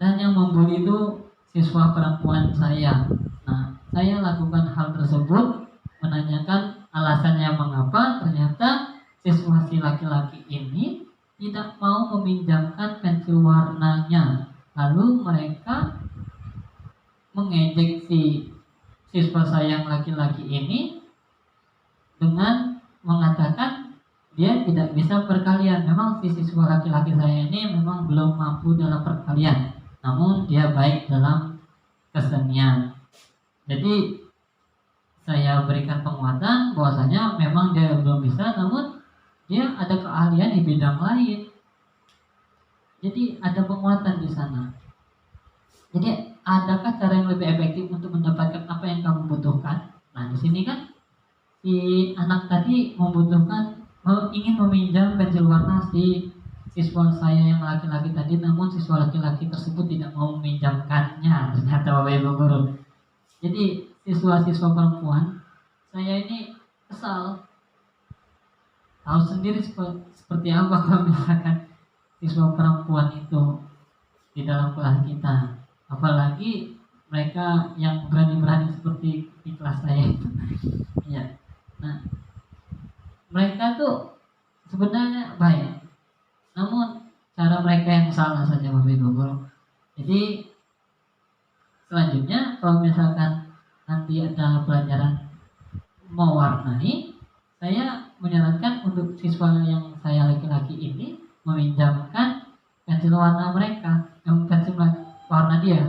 dan yang membuli itu siswa perempuan saya. Nah, saya lakukan hal tersebut, menanyakan alasannya mengapa. Ternyata siswa si laki-laki ini tidak mau meminjamkan pensil warnanya. Lalu mereka mengejek si siswa saya yang laki-laki ini dengan mengatakan dia tidak bisa perkalian. Memang si siswa laki-laki saya ini memang belum mampu dalam perkalian, namun dia baik dalam kesenian. Jadi saya berikan penguatan bahwasanya memang dia belum bisa, namun dia ada keahlian di bidang lain. Jadi ada penguatan di sana. Jadi adakah cara yang lebih efektif untuk mendapatkan apa yang kamu butuhkan? Nah, di sini kan si anak tadi ingin meminjam pensil warna si siswa saya yang laki-laki tadi, namun siswa laki-laki tersebut tidak mau meminjamkannya. Ternyata Bapak Ibu Guru. Jadi siswa-siswa perempuan saya ini kesal. tahu sendiri seperti apa kalau misalkan siswa perempuan itu di dalam kelas kita, apalagi mereka yang berani-berani seperti di kelas saya itu. Ya, nah mereka tuh sebenarnya baik, namun cara mereka yang salah saja Bapak Ibu Guru. Jadi selanjutnya kalau misalkan nanti ada pelajaran mewarnai, saya menyarankan untuk siswa yang saya laki-laki ini meminjamkan pensil warna mereka, pensil warna dia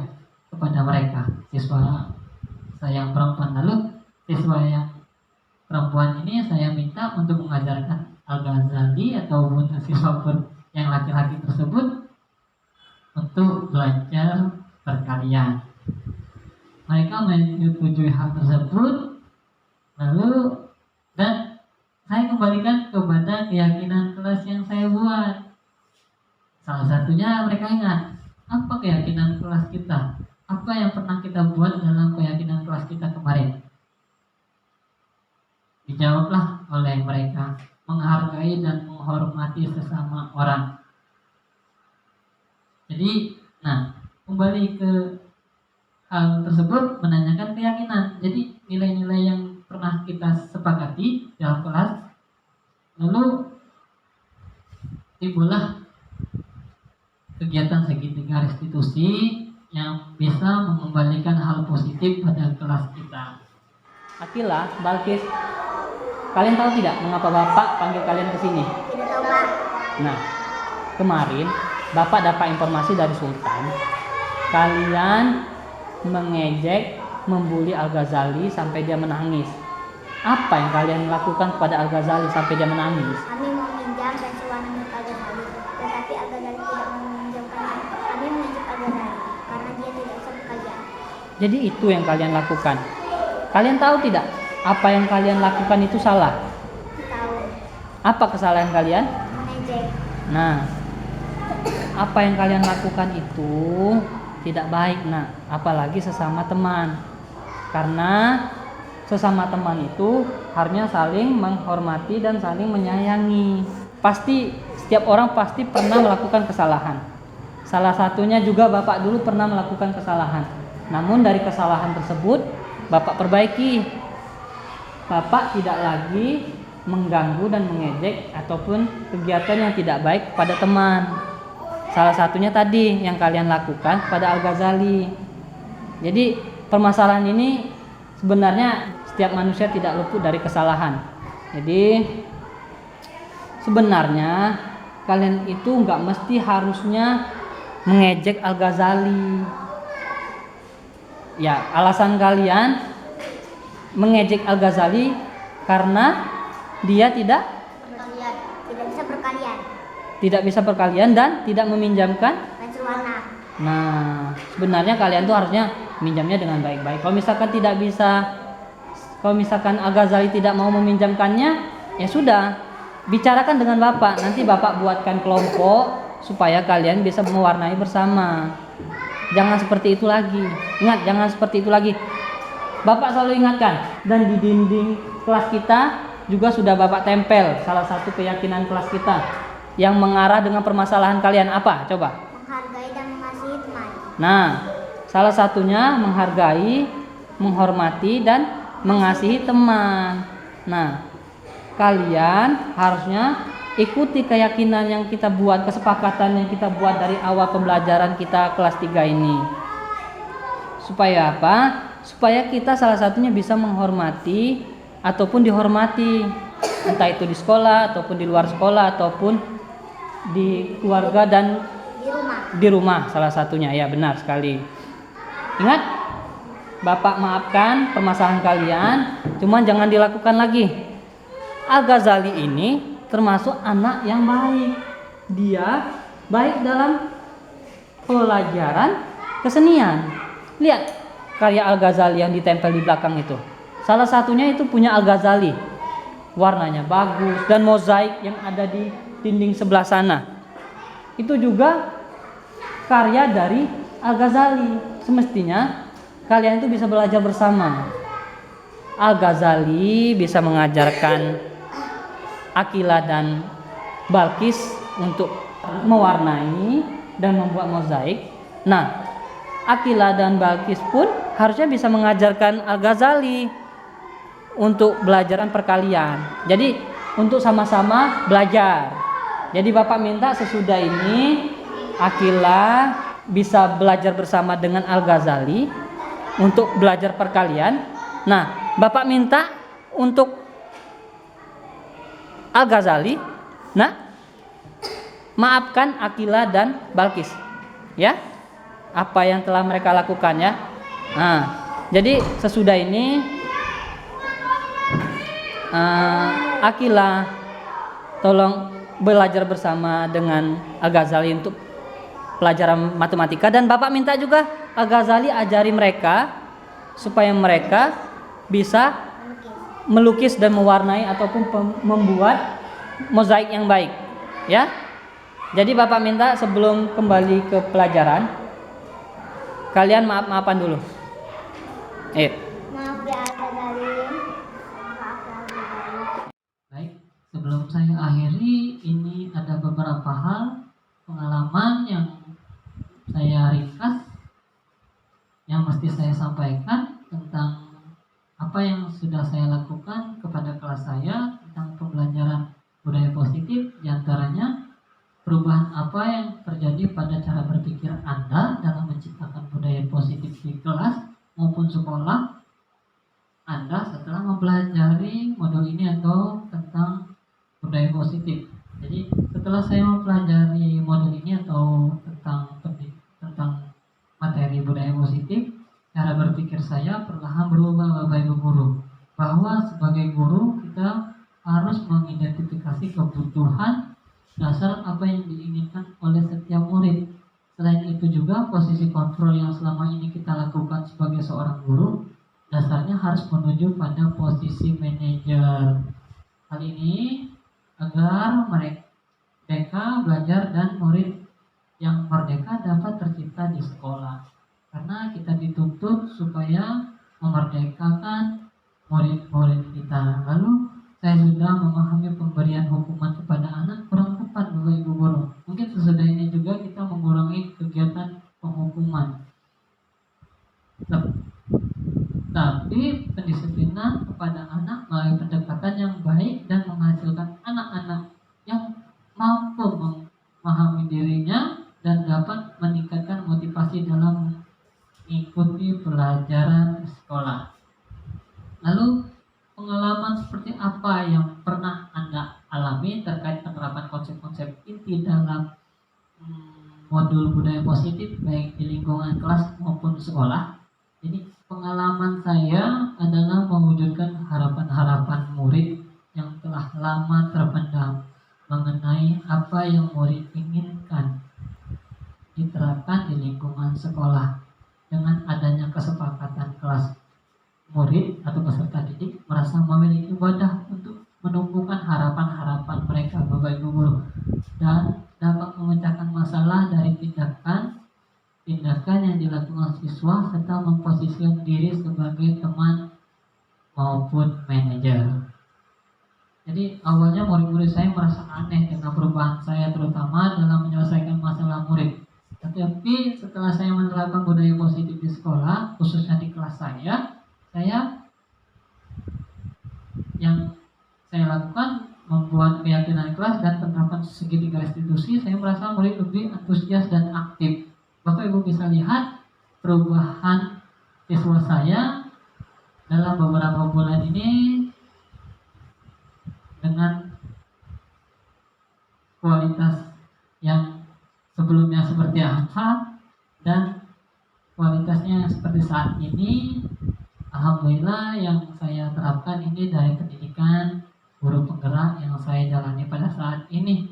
kepada mereka, siswa saya yang perempuan. Lalu siswa yang perempuan ini saya minta untuk mengajarkan Al-Ghazali ataupun siswa yang laki-laki tersebut untuk belajar perkalian. Mereka menyetujui hal tersebut, lalu dan saya kembalikan kepada keyakinan kelas yang saya buat. Salah satunya mereka ingat, apa keyakinan kelas kita? Apa yang pernah kita buat dalam keyakinan kelas kita kemarin? Dijawablah oleh mereka, menghargai dan menghormati sesama orang. Jadi, kembali ke hal tersebut, menanyakan keyakinan. Jadi nilai-nilai yang pernah kita sepakati dalam kelas, lalu timbullah kegiatan segitiga restitusi yang bisa mengembalikan hal positif pada kelas kita. Akila, Balkis, kalian tahu tidak mengapa Bapak panggil kalian ke sini? Tidak tahu, Pak. Nah, kemarin Bapak dapat informasi dari Sultan, kalian mengejek, membuli Al-Ghazali sampai dia menangis. Apa yang kalian lakukan kepada Al-Ghazali sampai dia menangis? Kami mau minjam pensil warna milik Al-Ghazali, tetapi Al-Ghazali tidak mau meminjamkan. Kami mengejek Al-Ghazali karena dia tidak bisa berkalian. Jadi itu yang kalian lakukan. Kalian tahu tidak apa yang kalian lakukan itu salah? Tahu. Apa kesalahan kalian? Mengejek. Nah, apa yang kalian lakukan itu tidak baik, apalagi sesama teman. Karena sesama teman itu harusnya saling menghormati dan saling menyayangi. Pasti setiap orang pasti pernah melakukan kesalahan. Salah satunya juga Bapak dulu pernah melakukan kesalahan. Namun dari kesalahan tersebut Bapak perbaiki. Bapak tidak lagi mengganggu dan mengejek ataupun kegiatan yang tidak baik pada teman. Salah satunya tadi yang kalian lakukan kepada Al-Ghazali. Jadi permasalahan ini sebenarnya setiap manusia tidak luput dari kesalahan. Jadi sebenarnya kalian itu nggak mesti harusnya mengejek Al-Ghazali. Ya, alasan kalian mengejek Al-Ghazali karena dia tidak Berkalian. Tidak bisa berkalian. bisa perkalian dan tidak meminjamkan. Pensil warna. Nah, sebenarnya kalian tuh harusnya minjamnya dengan baik-baik. Kalau misalkan Al-Ghazali tidak mau meminjamkannya, ya sudah, bicarakan dengan Bapak. Nanti Bapak buatkan kelompok supaya kalian bisa mewarnai bersama. Jangan seperti itu lagi. Ingat, jangan seperti itu lagi. Bapak selalu ingatkan, dan di dinding kelas kita juga sudah Bapak tempel salah satu keyakinan kelas kita yang mengarah dengan permasalahan kalian. Apa? Coba. Menghargai dan mengasihi teman. Nah, salah satunya menghargai, menghormati dan mengasihi teman. Nah, kalian harusnya ikuti keyakinan yang kita buat, kesepakatan yang kita buat dari awal pembelajaran kita kelas 3 ini. Supaya apa? Supaya kita salah satunya bisa menghormati ataupun dihormati, entah itu di sekolah ataupun di luar sekolah ataupun di keluarga dan di rumah salah satunya. Ya, benar sekali. Ingat, Bapak maafkan permasalahan kalian, cuman jangan dilakukan lagi. Al-Ghazali ini termasuk anak yang baik. Dia baik dalam pelajaran kesenian. Lihat karya Al-Ghazali yang ditempel di belakang itu. Salah satunya itu punya Al-Ghazali. Warnanya bagus dan mozaik yang ada di dinding sebelah sana. Itu juga karya dari Al-Ghazali. Semestinya kalian itu bisa belajar bersama. Al-Ghazali bisa mengajarkan Akila dan Balkis untuk mewarnai dan membuat mozaik. Nah, Akila dan Balkis pun harusnya bisa mengajarkan Al-Ghazali untuk belajaran perkalian. Jadi untuk sama-sama belajar. Jadi Bapak minta sesudah ini Akila bisa belajar bersama dengan Al-Ghazali untuk belajar perkalian. Nah, Bapak minta untuk Al-Ghazali, nah, maafkan Akila dan Balkis, ya, apa yang telah mereka lakukan ya. Nah, jadi sesudah ini Akila tolong belajar bersama dengan Al-Ghazali untuk pelajaran matematika, dan Bapak minta juga Al-Ghazali ajari mereka supaya mereka bisa melukis dan mewarnai ataupun membuat mozaik yang baik, ya. Jadi Bapak minta sebelum kembali ke pelajaran kalian maaf-maafan dulu. Maaf ya Al-Ghazali. Maaf ya Al-Ghazali. Baik, sebelum saya akhiri, ini ada beberapa hal pengalaman yang saya ringkas yang mesti saya sampaikan tentang apa yang sudah saya lakukan kepada kelas saya tentang pembelajaran budaya positif, diantaranya perubahan apa yang terjadi pada cara berpikir Anda dalam menciptakan budaya positif di kelas maupun sekolah Anda setelah mempelajari modul ini atau tentang budaya positif. Jadi setelah saya mempelajari modul ini atau tentang materi budaya positif, cara berpikir saya perlahan berubah, Bapak Ibu guru, bahwa sebagai guru kita harus mengidentifikasi kebutuhan dasar apa yang diinginkan oleh setiap murid. Selain itu juga posisi kontrol yang selama ini kita lakukan sebagai seorang guru dasarnya harus menuju pada posisi manajer. Hal ini agar mereka belajar dan murid yang merdeka dapat tercipta di sekolah. Karena kita dituntut supaya memerdekakan murid-murid kita. Lalu saya sudah memahami pemberian hukuman kepada anak kurang tepat, Bapak Ibu guru. Mungkin sesudah ini juga kita mengurangi kegiatan penghukuman. Tapi pendisiplinan kepada anak melalui pendekatan yang baik dan menghasilkan anak-anak yang mampu memahami dirinya dan dapat meningkatkan motivasi dalam mengikuti pelajaran sekolah. Lalu pengalaman seperti apa yang pernah Anda alami terkait penerapan konsep-konsep inti dalam modul budaya positif baik di lingkungan kelas maupun sekolah? Jadi pengalaman saya adalah mewujudkan harapan-harapan murid yang telah lama terpendam mengenai apa yang murid inginkan diterapkan di lingkungan sekolah. Dengan adanya kesepakatan kelas, murid atau peserta didik merasa memiliki wadah untuk menumbuhkan harapan-harapan mereka, Bapak Ibu guru, dan dapat memecahkan masalah dari tindakan yang dilakukan siswa serta memposisikan diri sebagai teman maupun manajer. Jadi awalnya murid-murid saya merasa aneh dengan perubahan saya, terutama dalam menyelesaikan masalah murid. Tetapi setelah saya menerapkan budaya positif di sekolah, khususnya di kelas saya yang saya lakukan membuat keyakinan kelas dan penerapan segitiga restitusi, saya merasa murid lebih antusias dan aktif. Bapak Ibu bisa lihat perubahan siswa saya dalam beberapa bulan ini dengan kualitas yang sebelumnya seperti apa dan kualitasnya seperti saat ini. Alhamdulillah yang saya terapkan ini dari pendidikan guru penggerak yang saya jalani pada saat ini.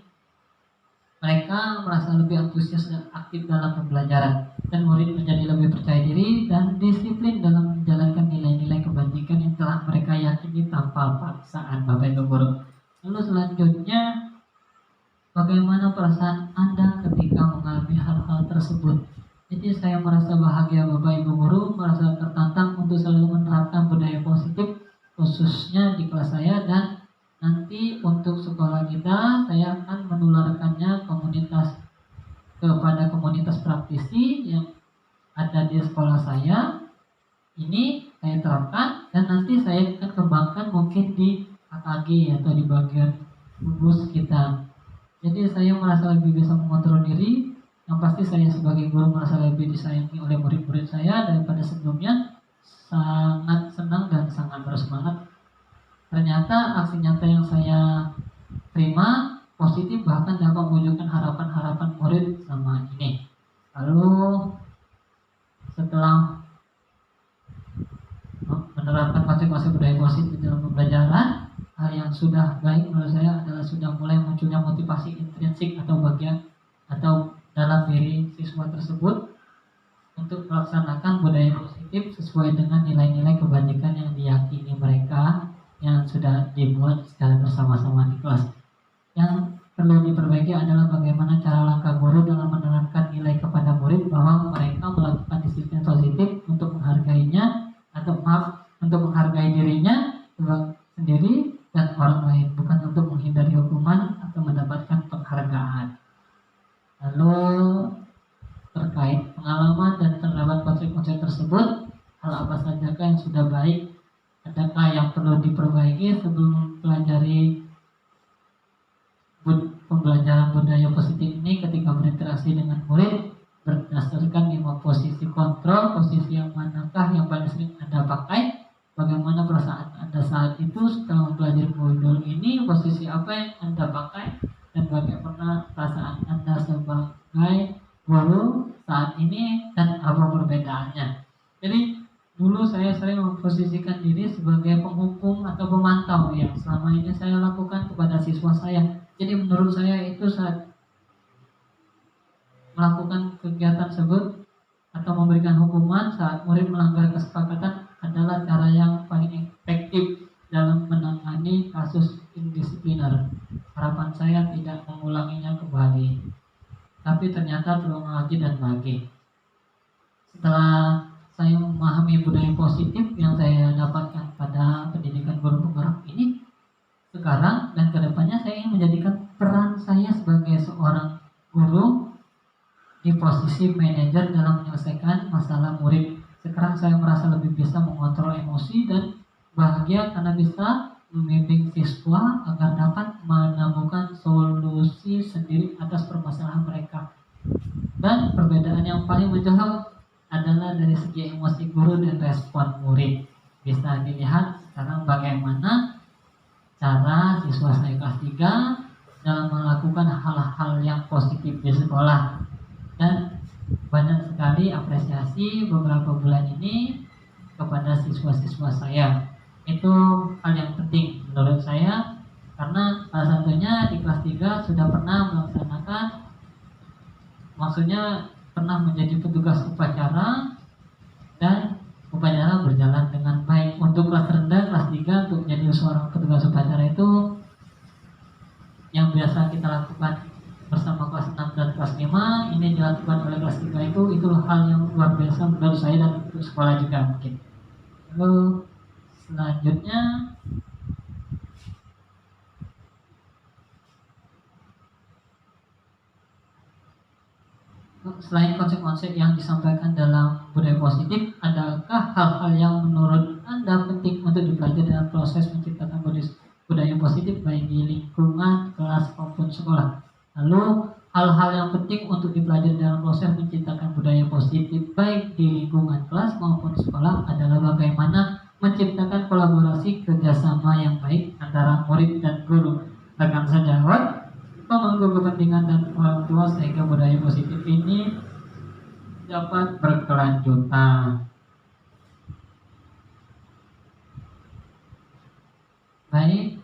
Mereka merasa lebih antusias dan aktif dalam pembelajaran, dan murid menjadi lebih percaya diri dan disiplin dalam menjalankan nilai-nilai kebajikan yang telah mereka yakini tanpa paksaan, Bapak Ibu guru. Lalu selanjutnya, bagaimana perasaan Anda ketika mengalami hal-hal tersebut? Jadi saya merasa bahagia, Bapak Ibu guru, merasa tertantang untuk selalu menerapkan budaya positif khususnya di kelas saya dan nanti untuk sekolah kita saya akan menularkannya kepada komunitas praktisi yang ada di sekolah saya. Ini saya terapkan dan nanti saya akan kembangkan mungkin di KKG atau di bagian gugus kita. Jadi saya merasa lebih bisa mengontrol diri. Yang pasti saya sebagai guru merasa lebih disayangi oleh murid-murid saya daripada sebelumnya. Sangat senang dan sangat bersemangat. Ternyata aksi nyata yang saya terima positif, bahkan dapat mewujudkan harapan-harapan murid selama ini. Lalu setelah menerapkan konsep-konsep budaya positif dalam pembelajaran, hal yang sudah baik menurut saya adalah sudah mulai munculnya motivasi intrinsik atau dalam diri siswa tersebut untuk melaksanakan budaya positif sesuai dengan nilai-nilai kebajikan yang diyakini mereka yang sudah dibuat secara bersama-sama di kelas. Yang perlu diperbaiki adalah bagaimana cara langkah guru dalam menerapkan nilai kepada murid bahwa mereka melakukan disiplin positif untuk menghargai dirinya sendiri dan orang lain, bukan untuk menghindari hukuman atau mendapatkan penghargaan. Lalu terkait pengalaman dan terdapat konsep-konsep tersebut, hal apa sajakah yang sudah baik, adakah yang perlu diperbaiki sebelum pelajari pembelajaran budaya positif ini ketika berinteraksi dengan murid berdasarkan 5 posisi kontrol. Posisi yang manakah yang paling sering Anda pakai? Bagaimana perasaan Anda saat itu setelah mempelajari modul ini? Posisi apa yang Anda pakai? Dan bagaimana perasaan Anda sebagai guru saat ini dan apa perbedaannya? Jadi dulu saya sering memposisikan diri sebagai penghukum atau pemantau yang selama ini saya lakukan kepada siswa saya. Jadi menurut saya itu saat melakukan kegiatan tersebut atau memberikan hukuman saat murid melanggar kesepakatan adalah cara yang paling efektif dalam menangani kasus indisipliner. Harapan saya tidak mengulanginya kembali, tapi ternyata terulang lagi dan lagi. Setelah saya memahami budaya positif yang saya dapatkan pada pendidikan guru penggerak ini, sekarang dan kedepannya saya ingin menjadikan peran saya sebagai seorang guru di posisi manajer dalam menyelesaikan masalah murid. Sekarang saya merasa lebih bisa mengontrol emosi dan bahagia karena bisa membimbing siswa agar dapat menemukan solusi sendiri atas permasalahan mereka. Dan perbedaan yang paling mencolok adalah dari segi emosi guru dan respon murid. Bisa dilihat sekarang bagaimana cara siswa saya kelas 3 dalam melakukan hal-hal yang positif di sekolah. Dan banyak sekali apresiasi beberapa bulan ini kepada siswa-siswa saya. Itu hal yang penting menurut saya, karena salah satunya di kelas 3 sudah pernah melaksanakan, maksudnya pernah menjadi petugas upacara dan upacara berjalan dengan baik. Untuk kelas rendah, kelas 3 untuk menjadi seorang petugas upacara itu yang biasa kita lakukan bersama kelas 6 dan kelas 5, ini dilakukan oleh kelas 3 itu hal yang luar biasa menurut saya dan untuk sekolah juga mungkin. Lalu selanjutnya selain konsep-konsep yang disampaikan dalam budaya positif, adakah hal-hal yang menurut Anda penting untuk dipelajari dalam proses menciptakan budaya positif baik di lingkungan kelas maupun sekolah? Lalu hal-hal yang penting untuk dipelajari dalam proses menciptakan budaya positif baik di lingkungan kelas maupun sekolah adalah bagaimana menciptakan kolaborasi kerjasama yang baik antara murid dan guru dengan sejawat, pemangku kepentingan dan orang tua sehingga budaya positif ini dapat berkelanjutan. Baik,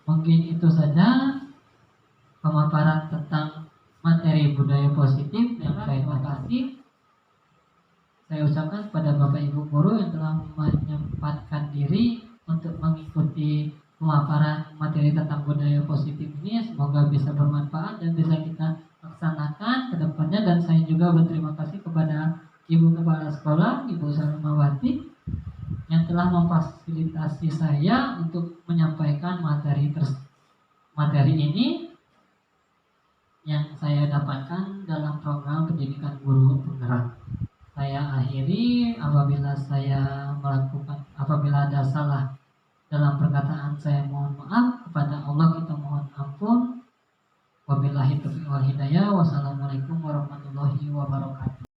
mungkin itu saja pemaparan tentang materi budaya positif yang saya kasih. Saya ucapkan kepada Bapak Ibu guru yang telah menyempatkan diri untuk mengikuti pemaparan materi tentang budaya positif ini. Semoga bisa bermanfaat dan bisa kita laksanakan ke depannya. Dan saya juga berterima kasih kepada Ibu Kepala Sekolah, Ibu Salimawati, yang telah memfasilitasi memfasilitasi saya untuk menyampaikan materi ini yang saya dapatkan dalam program pendidikan guru penggerak. Saya akhiri. Apabila ada salah dalam perkataan saya mohon maaf, kepada Allah kita mohon ampun. Wabillahi taufiq wal hidayah. Wassalamualaikum warahmatullahi wabarakatuh.